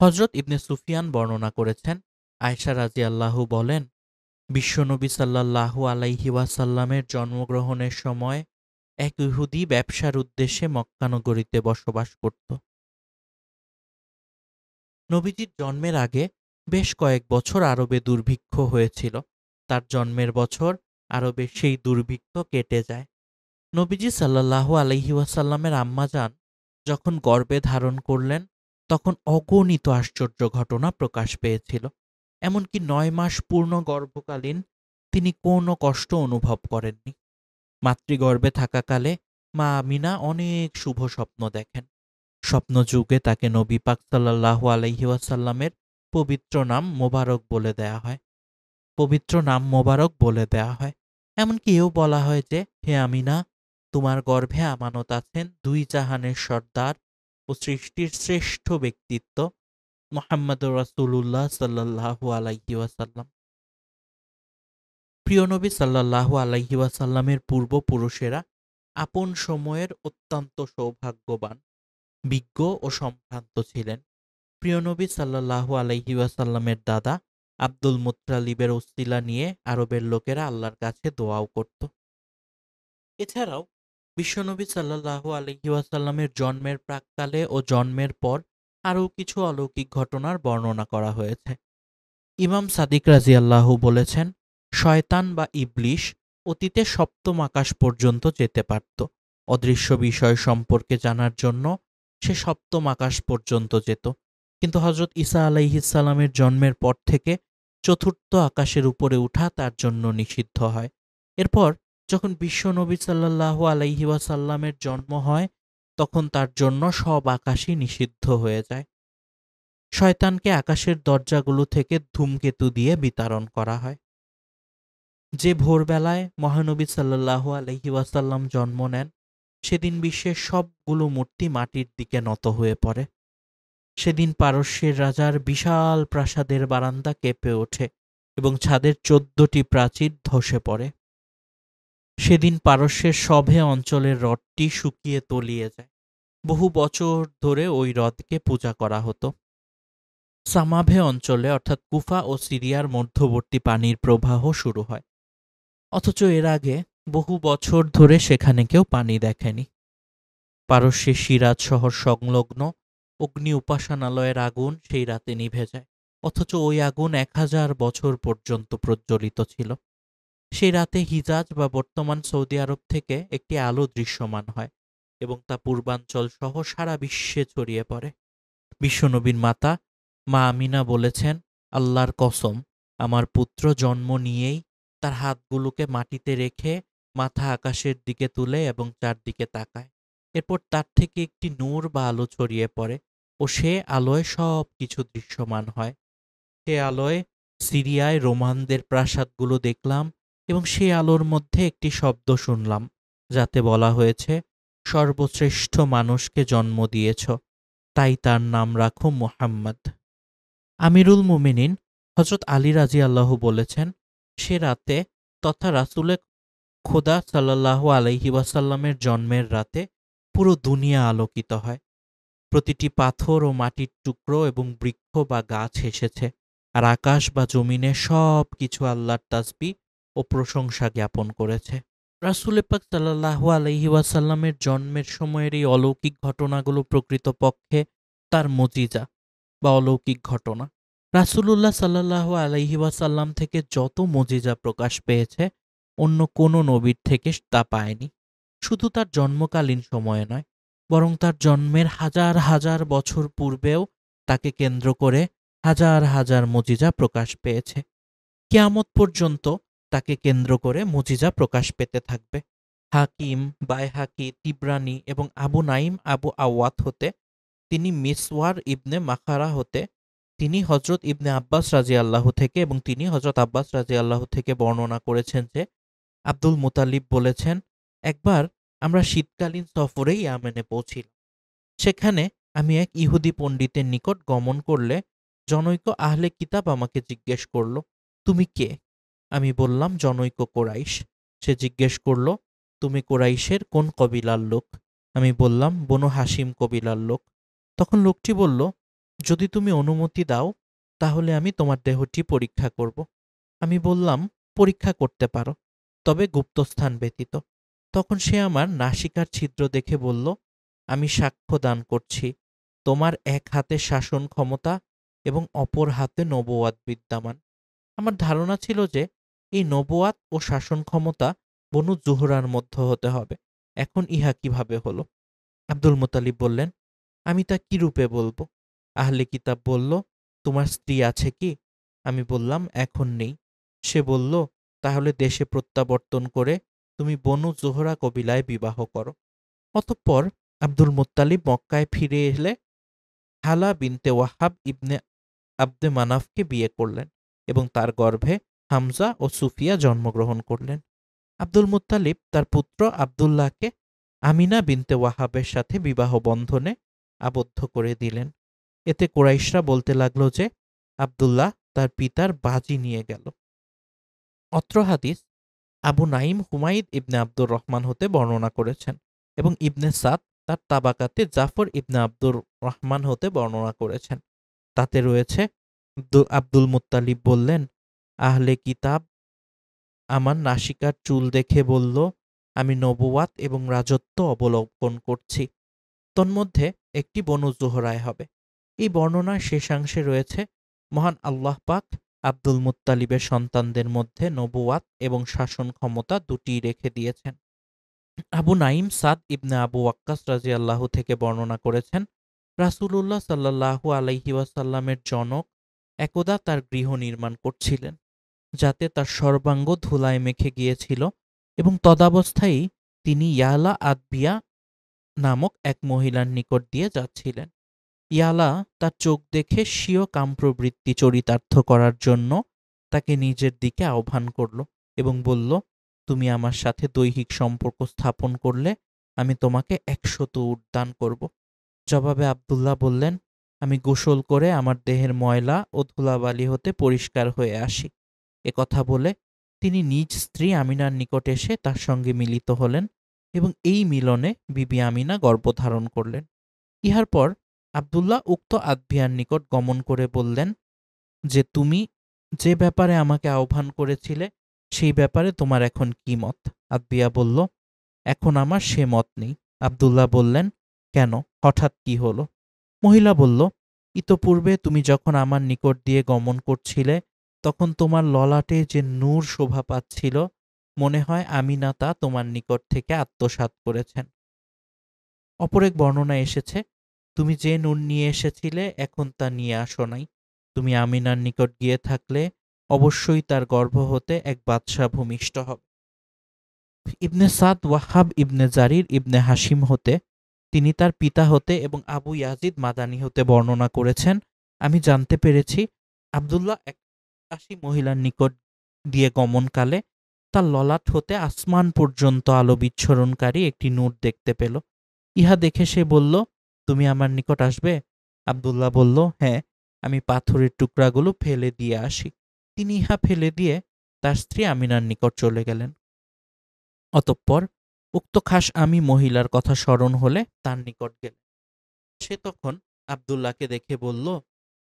হযরত ইবনে সুফিয়ান বর্ণনা করেছেন, আয়েশা রাদিয়াল্লাহু বলেন, বিশ্বনবী সাল্লাল্লাহু আলাইহি ওয়াসাল্লামের জন্মগ্রহণের সময় এক ইহুদি ব্যবসার উদ্দেশ্যে মক্কা নগরীতে বসবাস করত। নবীজির জন্মের আগে বেশ কয়েক বছর আরবে দুর্ভিক্ষ হয়েছিল। তার জন্মের বছর আরবে সেই দুর্ভিক্ষ কেটে যায়। নবীজি সাল্লাল্লাহু আলাইহি ওয়াসাল্লামের আম্মাজান যখন গর্ভে ধারণ করলেন, তখন অগণিত আশ্চর্য ঘটনা প্রকাশ পেয়েছিল। এমনকি ৯ মাস পূর্ণ গর্ভকালীন তিনি কোনো কষ্ট অনুভব করেননি। মাতৃগর্ভে থাকাকালে মা আমিনা অনেক শুভ স্বপ্ন দেখেন। স্বপ্নযুগে তাকে নবী পাক সাল্লাল্লাহু আলাইহি ওয়াসাল্লামের পবিত্র নাম মোবারক বলে দেয়া হয়। এমনকি এও বলা হয় যে, হে আমিনা, তোমার গর্ভে আমানত আছেন দুই জাহানের সর্দার ও সৃষ্টির শ্রেষ্ঠ ব্যক্তিত্ব মুহাম্মদুর রাসূলুল্লাহ সাল্লাল্লাহু আলাইহি ওয়াসাল্লাম। প্রিয় নবী সাল্লাল্লাহু আলাইহি ওয়াসাল্লামের পূর্বপুরুষেরা আপন সময়ের অত্যন্ত সৌভাগ্যবান, বিজ্ঞ ও সম্ভ্রান্ত ছিলেন। প্রিয় নবী সাল্লাল্লাহু আলাইহি ওয়াসাল্লামের দাদা আব্দুল মুত্তালিবের উসিলা নিয়ে আরবের লোকেরা আল্লাহর কাছে দোয়াও করত। এছাড়াও বিশ্বনবী সাল্লাল্লাহু আলাইহি ওয়াসাল্লামের জন্মের প্রাক্কালে ও জন্মের পর আরও কিছু অলৌকিক ঘটনার বর্ণনা করা হয়েছে। ইমাম সাদিক রাদিয়াল্লাহু বলেছেন, শয়তান বা ইবলিশ অতীতে সপ্তম আকাশ পর্যন্ত যেতে পারত। অদৃশ্য বিষয় সম্পর্কে জানার জন্য সে সপ্তম আকাশ পর্যন্ত যেত। কিন্তু হযরত ঈসা আলাইহিস সালামের জন্মের পর থেকে চতুর্থ আকাশের উপরে ওঠা তার জন্য নিষিদ্ধ হয়। এরপর যখন বিশ্বনবী সাল্লাল্লাহু আলাইহি ওয়াসাল্লামের জন্ম হয়, তখন তার জন্য সব আকাশই নিষিদ্ধ হয়ে যায়। শয়তানকে আকাশের দরজাগুলো থেকে ধূমকেতু দিয়ে বিতাড়ন করা হয়। যে ভোরবেলায় মহানবী সাল্লাল্লাহু আলাইহি ওয়াসাল্লাম জন্ম নেন, সেদিন বিশ্বের সবগুলো মূর্তি মাটির দিকে নত হয়ে পড়ে। সেদিন পারস্যের রাজার বিশাল প্রাসাদের বারান্দা কেঁপে ওঠে এবং ছাদের ১৪টি প্রাচীর ধসে পড়ে। সেদিন পারস্যের সভে অঞ্চলের হ্রদটি শুকিয়ে তলিয়ে যায়। বহু বছর ধরে ওই হ্রদকে পূজা করা হতো। সামাভে অঞ্চলে অর্থাৎ কুফা ও সিরিয়ার মধ্যবর্তী পানির প্রবাহ শুরু হয়, অথচ এর আগে বহু বছর ধরে সেখানে কেউ পানি দেখেনি। পারস্যের সিরাজ শহর সংলগ্ন অগ্নি উপাসনালয়ের আগুন সেই রাতে নিভে যায়, অথচ ওই আগুন ১,০০০ বছর পর্যন্ত প্রজ্বলিত ছিল। সেই রাতে হিজাজ বা বর্তমান সৌদি আরব থেকে একটি আলো দৃশ্যমান হয় এবং তা পূর্বাঞ্চল সহ সারা বিশ্বে ছড়িয়ে পড়ে। বিশ্বনবীর মাতা মা আমিনা বলেছেন, আল্লাহর কসম, আমার পুত্র জন্ম নিয়েই তার হাতগুলোকে মাটিতে রেখে মাথা আকাশের দিকে তুলে এবং চারদিকে তাকায়। এরপর তার থেকে একটি নূর বা আলো ছড়িয়ে পড়ে ও সে আলোয় সব কিছু দৃশ্যমান হয়। সে আলোয় সিরিয়ায় রোমানদের প্রাসাদগুলো দেখলাম এবং সে আলোর মধ্যে একটি শব্দ শুনলাম, যাতে বলা হয়েছে, সর্বশ্রেষ্ঠ মানুষকে জন্ম দিয়েছ, তাই তার নাম রাখো মুহাম্মদ। আমিরুল মুমিনিন হযরত আলী রাযিয়াল্লাহু বলেছেন, সে রাতে তথা রাসূলে খোদা সাল্লাল্লাহু আলাইহি ওয়াসাল্লামের জন্মের রাতে পুরো দুনিয়া আলোকিত হয়। প্রতিটি পাথর ও মাটির টুকরো এবং বৃক্ষ বা গাছ হেসেছে, আর আকাশ বা জমিনে সব কিছু আল্লাহর তাসবিহ ও প্রশংসা জ্ঞাপন করেছে। রাসূল পাক সাল্লাল্লাহু আলাইহি ওয়াসাল্লামের জন্মের সময়ের এই অলৌকিক ঘটনাগুলো প্রকৃতপক্ষে তার মুজিজা বা অলৌকিক ঘটনা। রাসূলুল্লাহ সাল্লাল্লাহু আলাইহি ওয়াসাল্লাম থেকে যত মুজিজা প্রকাশ পেয়েছে, অন্য কোনো নবীর থেকে তা পায়নি। শুধু তার জন্মকালীন সময়ে নয়, বরং তার জন্মের হাজার হাজার বছর পূর্বেও তাকে কেন্দ্র করে হাজার হাজার মুজিজা প্রকাশ পেয়েছে। কিয়ামত পর্যন্ত তাকে কেন্দ্র করে মুজিজা প্রকাশ পেতে থাকবে। হাকিম, বাইহাকি, তিবরানি এবং আবু নাইম আবু আওয়াত হতে, তিনি মিসওয়ার ইবনে মাখারা হতে, তিনি হজরত ইবনে আব্বাস রাজিয়াল্লাহু থেকে এবং তিনি হজরত আব্বাস রাজিয়াল্লাহু থেকে বর্ণনা করেছেন যে আব্দুল মুতালিব বলেছেন, একবার আমরা শীতকালীন সফরে ইয়ামেনে পৌঁছিলাম। সেখানে আমি এক ইহুদি পণ্ডিতের নিকট গমন করলে জনৈক আহলে কিতাব আমাকে জিজ্ঞেস করল, তুমি কে? আমি বললাম, জনৈক কোরাইশ। সে জিজ্ঞেস করল, তুমি কোরাইশের কোন কবিলার লোক? আমি বললাম, বনু হাসিম কবিলার লোক। তখন লোকটি বলল, যদি তুমি অনুমতি দাও তাহলে আমি তোমার দেহটি পরীক্ষা করব। আমি বললাম, পরীক্ষা করতে পারো, তবে গুপ্তস্থান ব্যতীত। তখন সে আমার নাসিকার ছিদ্র দেখে বলল, আমি সাক্ষ্য দান করছি তোমার এক হাতে শাসন ক্ষমতা এবং অপর হাতে নবুয়াত বিদ্যমান। আমার ধারণা ছিল যে এই নবুয়াত ও শাসন ক্ষমতা বনু জুহরার মধ্যে হতে হবে। এখন ইহা কিভাবে হলো? আব্দুল মুতালিব বললেন, আমি তা কি রূপে বলবো? আহলে কিতাব বলল, তোমার স্ত্রী আছে কি? আমি বললাম, এখন নেই। সে বলল, তাহলে দেশে প্রত্যাবর্তন করে তুমি বনু জোহরা কবিলায় বিবাহ করো। অতঃপর আব্দুল মুত্তালিব মক্কায় ফিরে এলে হালা বিনতে ওয়াহাব ইবনে আব্দে মানাফকে বিয়ে করলেন এবং তার গর্ভে হামজা ও সুফিয়া জন্মগ্রহণ করলেন। আব্দুল মুত্তালিব তার পুত্র আব্দুল্লাহকে আমিনা বিনতে ওয়াহাবের সাথে বিবাহ বন্ধনে আবদ্ধ করে দিলেন। এতে কুরাইশরা বলতে লাগল যে আব্দুল্লাহ তার পিতার বাজি নিয়ে গেল। অত্র হাদিস আবু নাইম হুমাইদ ইবনে আব্দুর রহমান হতে বর্ণনা করেছেন এবং ইবনে সাদ তার তাবাকাতে জাফর ইবনে আব্দুর রহমান হতে বর্ণনা করেছেন। তাতে রয়েছে, আব্দুল মুত্তালিব বললেন, আহলে কিতাব আমার নাসিকার চুল দেখে বলল, আমি নবুয়াত এবং রাজত্ব অবলম্বন করছি। তন্মধ্যে একটি বনু জোহরায় হবে। এই বর্ণনার শেষাংশে রয়েছে, মহান আল্লাহ পাক আব্দুল মুত্তালিবের সন্তানদের মধ্যে নবুয়াত এবং শাসন ক্ষমতা দুটিই রেখে দিয়েছেন। আবু নাইম সাদ ইবনে আবু ওয়াক্কাস রাদিয়াল্লাহু থেকে বর্ণনা করেছেন, রাসূলুল্লাহ সাল্লাল্লাহু আলাইহি ওয়াসাল্লামের জনক একদা তার গৃহ নির্মাণ করছিলেন, যাতে তার সর্বাঙ্গ ধুলায় মেখে গিয়েছিল, এবং তদাবস্থায় তিনি ইয়ালা আদবিয়া নামক এক মহিলার নিকট দিয়ে যাচ্ছিলেন। ইয়ালা তার চোখ দেখে স্বীয় কামপ্রবৃত্তি চরিতার্থ করার জন্য তাকে নিজের দিকে আহ্বান করল এবং বলল, তুমি আমার সাথে দৈহিক সম্পর্ক স্থাপন করলে আমি তোমাকে ১০০ উট দান করব। জবাবে আব্দুল্লাহ বললেন, আমি গোসল করে আমার দেহের ময়লা ও ধুলাবালি হতে পরিষ্কার হয়ে আসি। কথা বলে তিনি নিজ স্ত্রী আমিনার নিকট এসে তার সঙ্গে মিলিত হলেন এবং এই মিলনে বিবি আমিনা গর্ভধারণ করলেন। ইহার পর আব্দুল্লাহ উক্ত আদবিয়ার নিকট গমন করে বললেন যে, তুমি যে ব্যাপারে আমাকে আহ্বান করেছিলে সেই ব্যাপারে তোমার এখন কি মত? আদবিয়া বলল, এখন আমার সে মত নেই। আব্দুল্লাহ বললেন, কেন, হঠাৎ কি হলো? মহিলা বলল, ইতপূর্বে তুমি যখন আমার নিকট দিয়ে গমন করছিলে তখন তোমার ললাটে যে নূর শোভা পাচ্ছিল, মনে হয় আমিনা তা তোমার নিকট থেকে আত্মসাৎ করেছেন। অপর এক বর্ণনায় এসেছে, তুমি যে নূর নিয়ে এসেছিলে এখন তা নিয়ে আসো নাই। তুমি আমিনার নিকট গিয়ে থাকলে অবশ্যই তার গর্ভ হতে এক বাদশাহ ভূমিষ্ঠ হবে। ইবনে সাদ ওয়াহাব ইবনে জারির ইবনে হাসিম হতে, তিনি তার পিতা হতে এবং আবু ইয়াজিদ মাদানী হতে বর্ণনা করেছেন, আমি জানতে পেরেছি আব্দুল্লাহ এক আশি মহিলার নিকট দিয়ে গমনকালে তার ললাট হতে আসমান পর্যন্ত আলো বিচ্ছুরণকারী একটি নূর দেখতে পেল ইহা দেখে সে বলল, তুমি আমার নিকট আসবে? আব্দুল্লাহ বলল, হ্যাঁ, আমি পাথরের টুকরাগুলো ফেলে দিয়ে আসি। তিনি ইহা ফেলে দিয়ে তার স্ত্রী আমিনার নিকট চলে গেলেন। অতঃপর উক্ত খাস আমি মহিলার কথা স্মরণ হলে তার নিকট গেলেন। সে তখন আব্দুল্লাহকে দেখে বলল,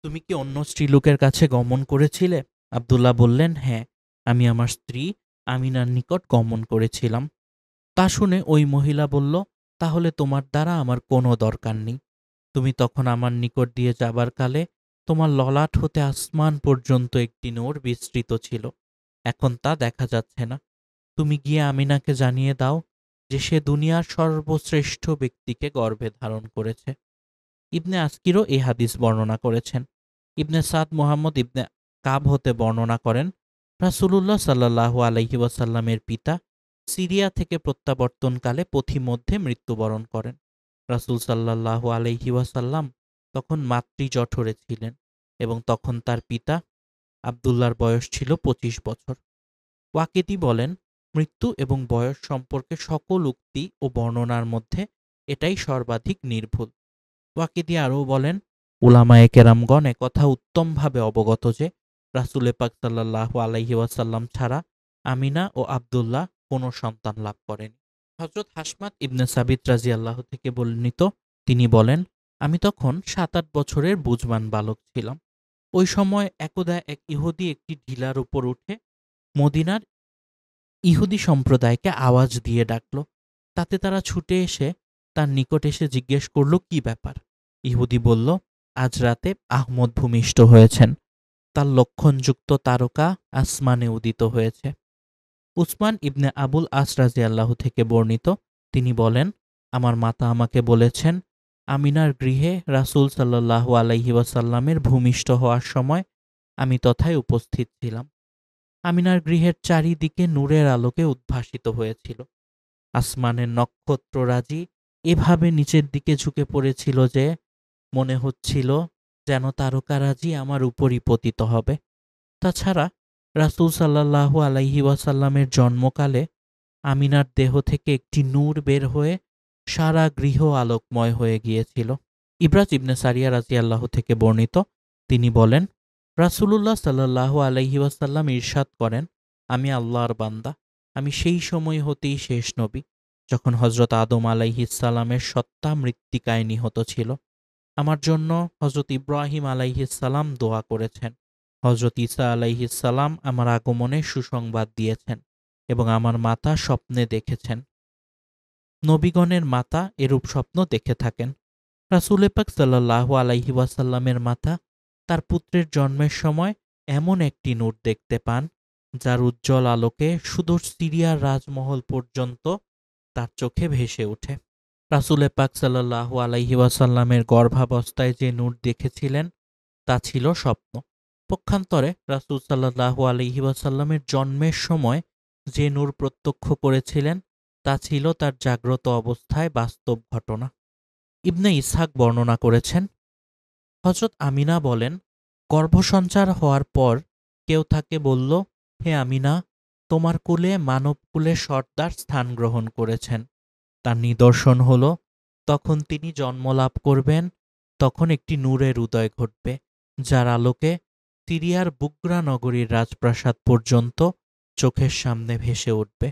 তুমি কি অন্য স্ত্রীলোকের কাছে গমন করেছিলে? আব্দুল্লাহ বললেন, হ্যাঁ, আমি আমার স্ত্রী আমিনার নিকট গমন করেছিলাম। তা শুনে ওই মহিলা বলল, তাহলে তোমার দ্বারা আমার কোনো দরকার নেই। তুমি তখন আমার নিকট দিয়ে যাবার কালে তোমার ললাট হতে আসমান পর্যন্ত একটি নূর বিস্তৃত ছিল, এখন তা দেখা যাচ্ছে না। তুমি গিয়ে আমিনাকে জানিয়ে দাও যে সে দুনিয়ার সর্বশ্রেষ্ঠ ব্যক্তিকে গর্ভে ধারণ করেছে। ইবনে আসকিরও এই হাদিস বর্ণনা করেছেন। ইবনে সাদ মুহাম্মদ ইবনে কাব হতে বর্ণনা করেন, রাসূলুল্লাহ সাল্লাল্লাহু আলাইহি ওয়াসাল্লামের পিতা সিরিয়া থেকে প্রত্যাবর্তনকালে পথিমধ্যে মৃত্যুবরণ করেন। রাসূল সাল্লাল্লাহু আলাইহি ওয়াসাল্লাম তখন মাতৃজঠরে ছিলেন এবং তখন তার পিতা আবদুল্লাহর বয়স ছিল ২৫ বছর। ওয়াকিদি বলেন, মৃত্যু এবং বয়স সম্পর্কে সকল উক্তি ও বর্ণনার মধ্যে এটাই সর্বাধিক নির্ভুল। ওয়াকিদি আরও বলেন, উলামায়ে কেরামগণ একথা উত্তমভাবে অবগত যে রাসূল পাক সাল্লাল্লাহু আলাইহি ওয়াসাল্লাম ছাড়া আমিনা ও আবদুল্লাহ কোনো সন্তান লাভ করেনি। হযরত হাসমাত ইবনে সাবিত রাদিয়াল্লাহু থেকে বর্ণিত, তিনি বলেন, আমি তখন ৭-৮ বছরের বুঝবান বালক ছিলাম। ওই সময় একদা এক ইহুদি একটি ঢিলার উপর উঠে মদিনার ইহুদি সম্প্রদায়কে আওয়াজ দিয়ে ডাকল। তাতে তারা ছুটে এসে তার নিকট এসে জিজ্ঞেস করল, কি ব্যাপার? ইহুদি বলল, আজ রাতে আহমদ ভূমিষ্ঠ হয়েছেন, তার লক্ষণযুক্ত তারকা আসমানে উদিত হয়েছে। উসমান ইবনে আবুল আস রাদিয়াল্লাহু থেকে বর্ণিত, তিনি বলেন, আমার মাতা আমাকে বলেছেন, আমিনার গৃহে রাসূল সাল্লাল্লাহু আলাইহি ওয়াসাল্লামের ভূমিষ্ঠ হওয়ার সময় আমি তথায় উপস্থিত ছিলাম। আমিনার গৃহের চারিদিকে নূরের আলোকে উদ্ভাসিত হয়েছিল। আসমানের নক্ষত্ররাজি এভাবে নিচের দিকে ঝুঁকে পড়েছিল যে মনে হচ্ছিল যেন তারকারাজি আমার উপরই পতিত হবে। তাছাড়া রাসূল সাল্লাল্লাহু আলাইহি ওয়াসাল্লামের জন্মকালে আমিনার দেহ থেকে একটি নূর বের হয়ে সারা গৃহ আলোকময় হয়ে গিয়েছিল। ইবরাজ ইবনে সারিয়া রাদিয়াল্লাহু থেকে বর্ণিত, তিনি বলেন, রাসূলুল্লাহ সাল্লাল্লাহু আলাইহি ওয়াসাল্লাম ইরশাদ করেন, আমি আল্লাহর বান্দা, আমি সেই সময় হতেই শেষ নবী যখন হযরত আদম আলাইহিস সালামের সত্তা মৃত্তিকায় নিহত ছিল। আমার জন্য হযরত ইব্রাহিম আলাইহিস সালাম দোয়া করেছেন, হযরত ঈসা আলাইহিস সালাম আমার আগমনে সুসংবাদ দিয়েছেন এবং আমার মাতা স্বপ্নে দেখেছেন। নবীগণের মাতা এরূপ স্বপ্ন দেখে থাকেন। রাসূল পাক সাল্লাল্লাহু আলাইহি ওয়াসাল্লামের মাতা তার পুত্রের জন্মের সময় এমন একটি নূর দেখতে পান যার উজ্জ্বল আলোকে সুদূর সিরিয়ার রাজমহল পর্যন্ত তার চোখে ভেসে ওঠে। রাসূল পাক সাল্লাল্লাহু আলাইহি ওয়াসাল্লামের গর্ভাবস্থায় যে নূর দেখেছিলেন তা ছিল স্বপ্ন। পক্ষান্তরে রাসূল সাল্লাল্লাহু আলাইহি ওয়াসাল্লামের জন্মের সময় যে নূর প্রত্যক্ষ করেছিলেন তা ছিল তার জাগ্রত অবস্থায় বাস্তব ঘটনা। ইবনে ইসহাক বর্ণনা করেছেন, হযরত আমিনা বলেন, গর্ভসঞ্চার হওয়ার পর কেউ তাকে বলল, হে আমিনা, তোমার কোলে মানবকুলের সর্দার স্থান গ্রহণ করেছেন। তার নিদর্শন হল, তখন তিনি জন্মলাভ করবেন, তখন একটি নূরের উদয় ঘটবে যার আলোকে সিরিয়ার বুগরা নগরীর রাজপ্রাসাদ পর্যন্ত চোখের সামনে ভেসে উঠবে।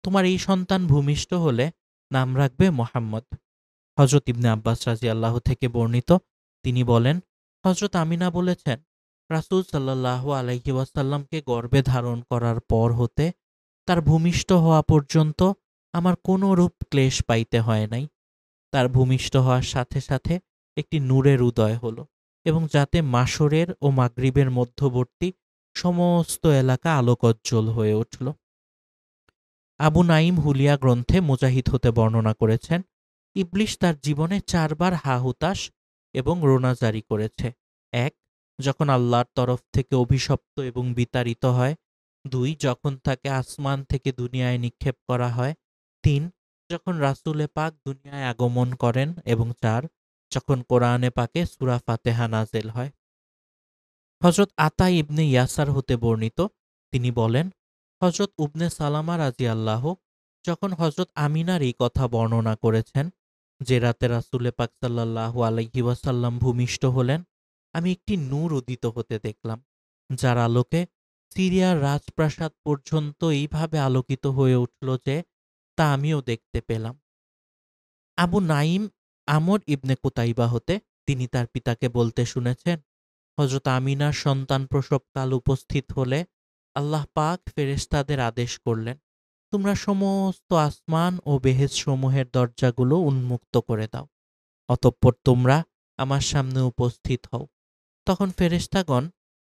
তোমার এই সন্তান ভূমিষ্ঠ হলে নাম রাখবে মুহাম্মদ। হযরত ইবনে আব্বাস রাদিয়াল্লাহু থেকে বর্ণিত, তিনি বলেন, হযরত আমিনা বলেছেন, রাসূল সাল্লাল্লাহু আলাইহি ওয়াসাল্লামকে গর্ভে ধারণ করার পর হতে তার ভূমিষ্ঠ হওয়া পর্যন্ত আমার কোনো রূপ ক্লেশ পাইতে হয় নাই। তার ভূমিষ্ঠ হওয়ার সাথে সাথে একটি নূরের উদয় হল এবং যাতে মাশরের ও মাগরিবের মধ্যবর্তী সমস্ত এলাকা আলোকোজ্জ্বল হয়ে উঠল। আবু নাঈম হুলিয়া গ্রন্থে মুজাহিদ হতে বর্ণনা করেছেন, ইবলিস তার জীবনে ৪ বার হা-হুতাশ এবং রোনা জারি করেছে। ১. যখন আল্লাহর তরফ থেকে অভিশপ্ত এবং বিতাড়িত হয়। ২. যখন তাকে আসমান থেকে দুনিয়ায় নিক্ষেপ করা হয়। ৩. যখন রাসূলে পাক দুনিয়ায় আগমন করেন এবং ৪. যখন কোরআনে পাকে সূরা ফাতিহা নাযিল হয়। হযরত আতা ইবনে ইয়াসার হতে বর্ণিত, তিনি বলেন, হযরত ইবনে সালামা রাদিয়াল্লাহু যখন হযরত আমিনার এই কথা বর্ণনা করেছেন যে রাতে রাসূলে পাক সাল্লাল্লাহু আলাইহি ওয়াসাল্লাম ভূমিষ্ঠ হলেন, আমি একটি নূর উদিত হতে দেখলাম, যার আলোকে সিরিয়ার রাজপ্রাসাদ পর্যন্ত এইভাবে আলোকিত হয়ে উঠল যে তা আমিও দেখতে পেলাম। আবু নাঈম আমর ইবনে কুতাইবা হতে তিনি তার পিতাকে বলতে শুনেছেন, হযরত আমিনার সন্তান প্রসবকাল উপস্থিত হলে আল্লাহ পাক ফেরেশতাদের আদেশ করলেন, তোমরা সমস্ত আসমান ও বেহেশতসমূহের দরজাগুলো উন্মুক্ত করে দাও, অতঃপর তোমরা আমার সামনে উপস্থিত হও। তখন ফেরেশতাগণ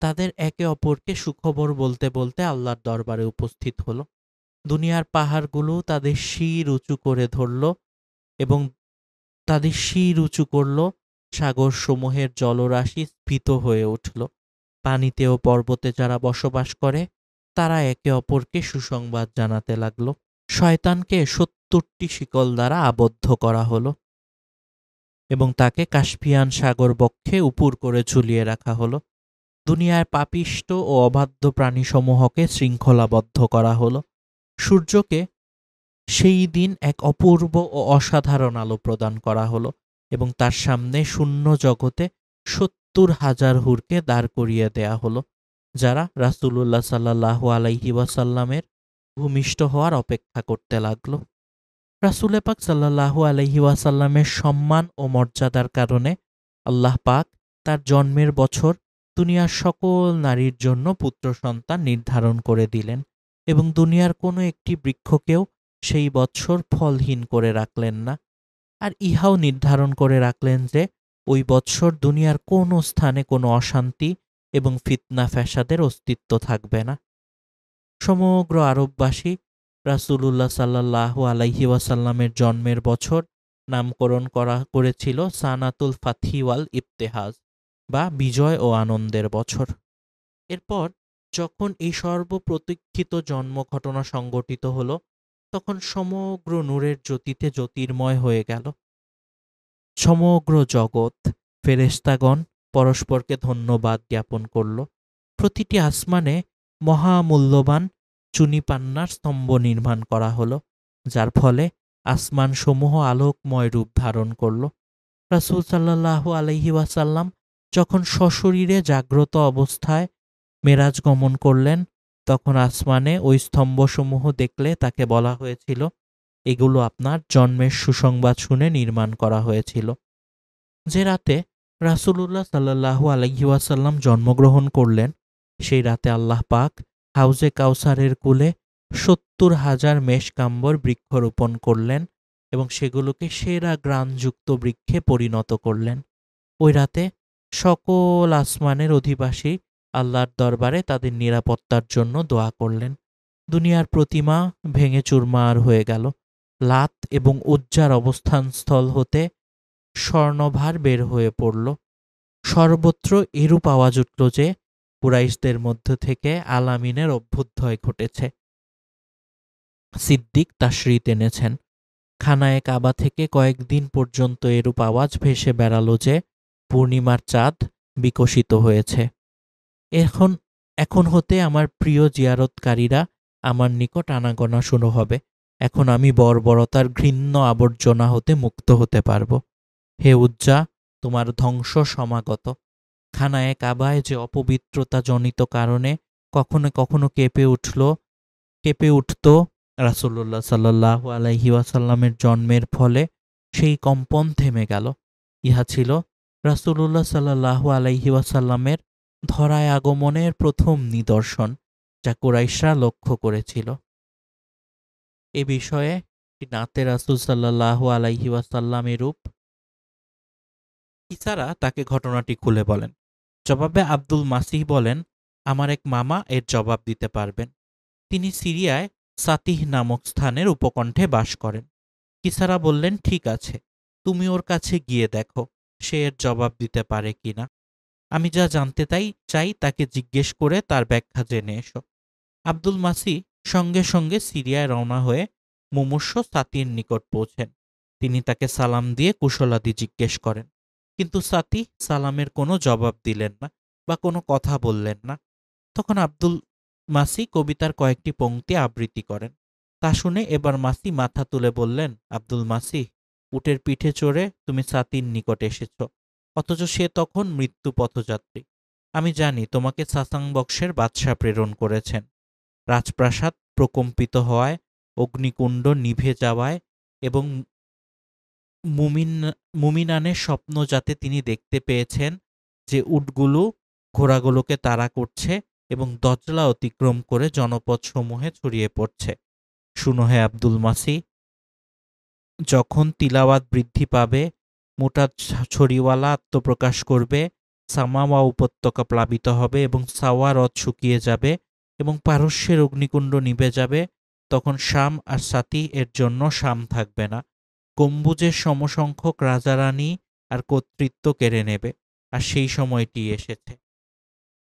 তাদের একে অপরকে সুখবর বলতে বলতে আল্লাহর দরবারে উপস্থিত হল। দুনিয়ার পাহাড়গুলো তাদের শির উঁচু করে ধরল এবং তাদের শির উঁচু করল, সাগর সমূহের জলরাশি স্ফীত হয়ে উঠল। পানিতে ও পর্বতে যারা বসবাস করে তারা একে অপরকে সুসংবাদ জানাতে লাগল। শয়তানকে ৭০টি শিকল দ্বারা আবদ্ধ করা হলো এবং তাকে কাস্পিয়ান সাগর বক্ষে উপুর করে ঝুলিয়ে রাখা হলো। দুনিয়ার পাপিষ্ট ও অবাধ্য প্রাণীসমূহকে শৃঙ্খলাবদ্ধ করা হলো। সূর্যকে সেই দিন এক অপূর্ব ও অসাধারণ আলো প্রদান করা হলো এবং তার সামনে শূন্য জগতে ৭০,০০০ হুরকে দাঁড় করিয়ে দেয়া হলো, যারা রাসূলুল্লাহ সাল্লাল্লাহু আলাইহি ওয়াসাল্লামের ভূমিষ্ঠ হওয়ার অপেক্ষা করতে লাগল। রাসূল পাক সাল্লাল্লাহু আলাইহি ওয়াসাল্লামের সম্মান ও মর্যাদার কারণে আল্লাহ পাক তার জন্মের বছর দুনিয়ার সকল নারীর জন্য পুত্র সন্তান নির্ধারণ করে দিলেন এবং দুনিয়ার কোনো একটি বৃক্ষকেও সেই বৎসর ফলহীন করে রাখলেন না। আর ইহাও নির্ধারণ করে রাখলেন যে ওই বৎসর দুনিয়ার কোনো স্থানে কোনো অশান্তি এবং ফিতনা ফ্যাসাদের অস্তিত্ব থাকবে না। সমগ্র আরববাসী রাসূলুল্লাহ সাল্লাল্লাহু আলাইহি ওয়াসাল্লামের জন্মের বছর নামকরণ করেছিল সানাতুল ফাথি ওয়াল ইবতেহাজ বা বিজয় ও আনন্দের বছর। এরপর যখন এই সর্বপ্রতীক্ষিত জন্ম ঘটনা সংঘটিত হল, তখন সমগ্র নূরের জ্যোতিতে জ্যোতির্ময় হয়ে গেল। সমগ্র জগৎ, ফেরেশতাগণ পরস্পরকে ধন্যবাদ জ্ঞাপন করল। প্রতিটি আসমানে মহামূল্যবান চুনিপান্নার স্তম্ভ নির্মাণ করা হলো, যার ফলে আসমানসমূহ আলোকময় রূপ ধারণ করল। রাসূল সাল্লাল্লাহু আলাইহি ওয়াসাল্লাম যখন সশরীরে জাগ্রত অবস্থায় মেরাজ গমন করলেন, তখন আসমানে ওই স্তম্ভসমূহ দেখলে তাকে বলা হয়েছিল, এগুলো আপনার জন্মের সুসংবাদ শুনে নির্মাণ করা হয়েছিল। যে রাতে রাসূলুল্লাহ সাল্লাল্লাহু আলাইহি ওয়াসাল্লাম জন্মগ্রহণ করলেন, সেই রাতে আল্লাহ পাক হাউজে কাউসারের কূলে ৭০,০০০ মেষকাম্বর বৃক্ষরোপণ করলেন এবং সেগুলোকে সেরা গ্রাণযুক্ত বৃক্ষে পরিণত করলেন। ওই রাতে সকল আসমানের অধিবাসী আল্লাহর দরবারে তাদের নিরাপত্তার জন্য দোয়া করলেন। দুনিয়ার প্রতিমা ভেঙে চুরমার হয়ে গেল। লাত এবং উজ্জার অবস্থানস্থল হতে স্বর্ণভার বের হয়ে পড়ল। সর্বত্র এরূপ আওয়াজ উঠল যে কুরাইশদের মধ্য থেকে আল আমিনের অভ্যুদয় ঘটেছে। সিদ্দিক তাশরীত এনেছেন। খানায়ে কাবা থেকে কয়েকদিন পর্যন্ত এরূপ আওয়াজ ভেসে বেড়াল যে পূর্ণিমার চাঁদ বিকশিত হয়েছে। এখন এখন হতে আমার প্রিয় জিয়ারতকারীরা আমার নিকট আনাগোনা শুরু হবে। এখন আমি বর্বরতার ঘৃণ্য আবর্জনা হতে মুক্ত হতে পারব। হে উজ্জা, তোমার ধ্বংস সমাগত। খানায়ে কাবায় যে অপবিত্রতা জনিত কারণে কখনো কখনো কেঁপে উঠত রাসূলুল্লাহ সাল্লাল্লাহু আলাইহি ওয়াসাল্লামের জন্মের ফলে, সেই কম্পন থেমে গেল। ইহা ছিল রাসূলুল্লাহ সাল্লাল্লাহু আলাইহি ওয়াসাল্লামের ধরায় আগমনের প্রথম নিদর্শন, যা কুরাইশরা লক্ষ্য করেছিল। এ বিষয়ে নাতে রাসূল সাল্লাল্লাহু আলাইহি ওয়াসাল্লাম এরূপ কিসারা তাকে ঘটনাটি খুলে বলেন। জবাবে আব্দুল মাসিহ বলেন, আমার এক মামা এর জবাব দিতে পারবেন। তিনি সিরিয়ায় সাতিহ নামক স্থানের উপকণ্ঠে বাস করেন। কিসারা বললেন, ঠিক আছে, তুমি ওর কাছে গিয়ে দেখো সে এর জবাব দিতে পারে কিনা। আমি যা জানতে চাই তাকে জিজ্ঞেস করে তার ব্যাখ্যা জেনে এসো। আব্দুল মাসিহ সঙ্গে সঙ্গে সিরিয়ায় রওনা হয়ে মুমূর্ষ সাতির নিকট পৌঁছেন। তিনি তাকে সালাম দিয়ে কুশলাদি জিজ্ঞেস করেন, কিন্তু সাতি সালামের কোনো জবাব দিলেন না বা কোনো কথা বললেন না। তখন আব্দুল মাসি কবিতার কয়েকটি পংক্তি আবৃত্তি করেন। তা শুনে এবার মাসি মাথা তুলে বললেন, আব্দুল মাসিহ, উটের পিঠে চড়ে তুমি সাতির নিকট এসেছ, অথচ সে তখন মৃত্যু পথযাত্রী। আমি জানি তোমাকে সাসাং বংশের বাদশাহ প্রেরণ করেছেন। রাজপ্রাসাদ প্রকম্পিত হওয়ায়, অগ্নিকুণ্ড নিভে যাওয়ায় এবং মুমিন মুমিনানের স্বপ্ন যাতে তিনি দেখতে পেয়েছেন যে উটগুলো ঘোড়াগুলোকে তাড়া করছে এবং দজলা অতিক্রম করে জনপদসমূহে ছড়িয়ে পড়ছে। শুনো হে আব্দুল মাসি, যখন তিলাওয়াত বৃদ্ধি পাবে, মোটা ছড়িওয়ালা আত্মপ্রকাশ করবে, সামাওয়া উপত্যকা প্লাবিত হবে এবং সাওয়া হ্রদ শুকিয়ে যাবে এবং পারস্যের অগ্নিকুণ্ড নিভে যাবে, তখন শাম আর সাতি এর জন্য শাম থাকবে না। গম্বুজের সমসংখ্যক রাজারানী আর কর্তৃত্ব কেড়ে নেবে, আর সেই সময়টি এসেছে।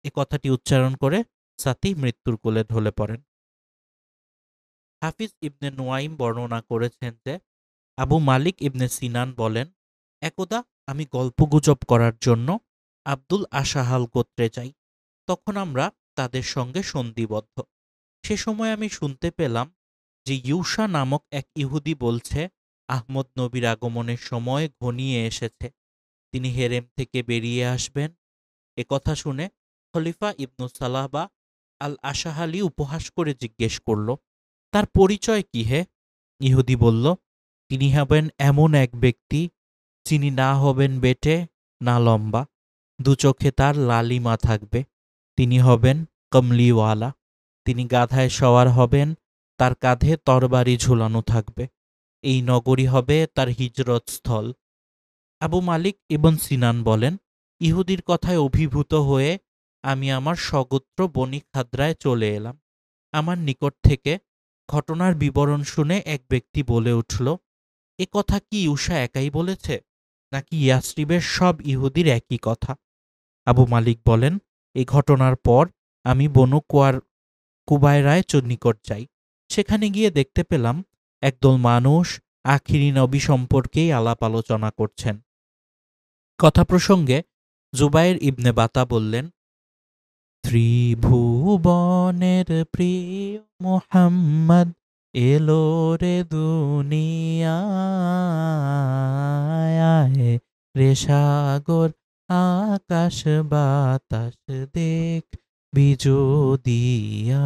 এ কথাটি উচ্চারণ করে সাতি মৃত্যুর কোলে ঢলে পড়েন। হাফিজ ইবনে নুয়াইম বর্ণনা করেছেন যে আবু মালিক ইবনে সিনান বলেন, একদা আমি গল্পগুজব করার জন্য আব্দুল আশাহাল গোত্রে যাই। তখন আমরা তাদের সঙ্গে সন্ধিবদ্ধ। সে সময় আমি শুনতে পেলাম যে ইউশা নামক এক ইহুদি বলছে আহমদ নবীর আগমনের সময় ঘনিয়ে এসেছে, তিনি হেরেম থেকে বেরিয়ে আসবেন। এ কথা শুনে খলিফা ইবনু সালাবা আল আশাহালি উপহাস করে জিজ্ঞেস করল, তার পরিচয় কি হে? ইহুদি বলল, তিনি হবেন এমন এক ব্যক্তি, যিনি না হবেন বেটে না লম্বা, দু চোখে তার লালিমা থাকবে। তিনি হবেন কমলিওয়ালা, তিনি গাধায় সওয়ার হবেন, তার কাঁধে তরবারি ঝুলানো থাকবে। এই নগরী হবে তার হিজরত স্থল। আবু মালিক ইবন সিনান বলেন, ইহুদির কথায় অভিভূত হয়ে আমি আমার স্বগোত্র বনি খাদ্রায় চলে এলাম। আমার নিকট থেকে ঘটনার বিবরণ শুনে এক ব্যক্তি বলে উঠল, এ কথা কি ইউশা একাই বলেছে, নাকি ইয়াসরিবের সব ইহুদির একই কথা? আবু মালিক বলেন, এই ঘটনার পর আমি বনু কুবায়রায় নিকট যাই। সেখানে গিয়ে দেখতে পেলাম একদল মানুষ আখিরি নবী সম্পর্কেই আলাপ আলোচনা করছেন। কথা প্রসঙ্গে জুবাইর ইবনে বাতা বললেন, ত্রিভুবনের প্রিয় মুহাম্মদ এলো রে দুনিয়ায়, রে সাগর আকাশ বাতাস দেখ বিজোদিয়ায়,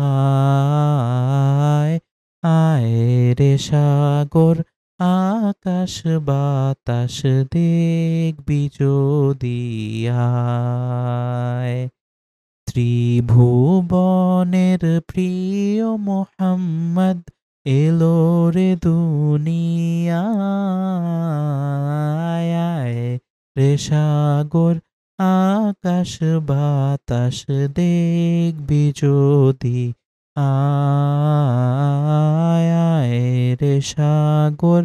আয় রে সাগর আকাশ বাতাস দেখ বিজোদিয়ায়। ত্রিভুবনের প্রিয় মোহাম্মদ এলো রে দুনিয়ায়, রে সাগর আকাশ বাতাস দেখবি যদি, আয় রে সাগর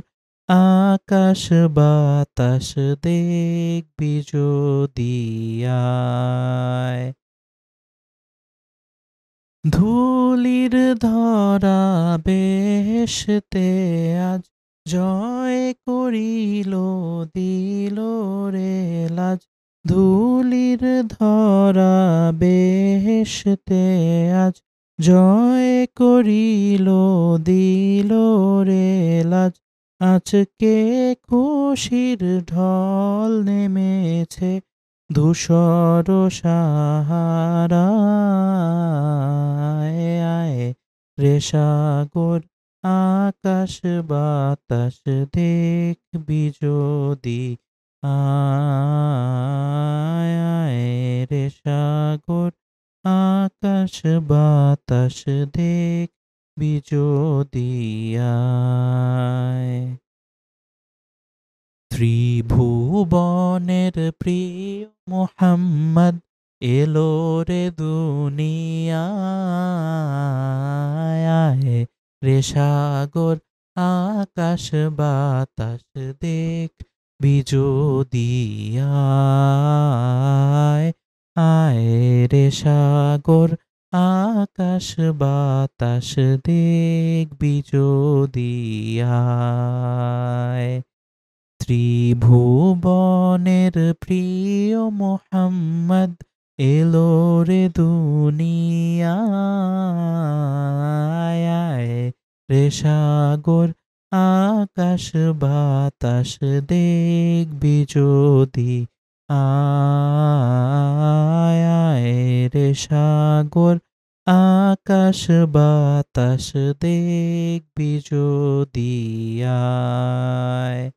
আকাশ বাতাস দেখবি যদি, আয়। ধুলির ধরা বেহেশতে আজ জয় করিল দিল রে লাজ, ধুলির ধরা বেহেশতে আজ জয় করিল দিল রে লাজ, আজকে খুশির ঢল নেমেছে ধূসর সাহারায়, আয় রে সাগর আকাশ বাতাস দেখবি যদি, আয় রে সাগর আকাশ বাতাস দেখবি যদি, আয়। ত্রিভুবনের প্রিয় মোহাম্মদ এলো রে দুনিয়ায়, রে সাগর আকাশ বাতাস দেখবি যদি, আয়। আয় রে সাগর আকাশ বাতাস দেখবি যদি, আয়। ত্রিভুবনের প্রিয় মোহাম্মদ এলো রে দুনিয়ায়, রে সাগর আকাশ বাতাস দেখবি যদি, আয় আয় রে সাগর, আকাশ বাতাস দেখবি যদি, আয়।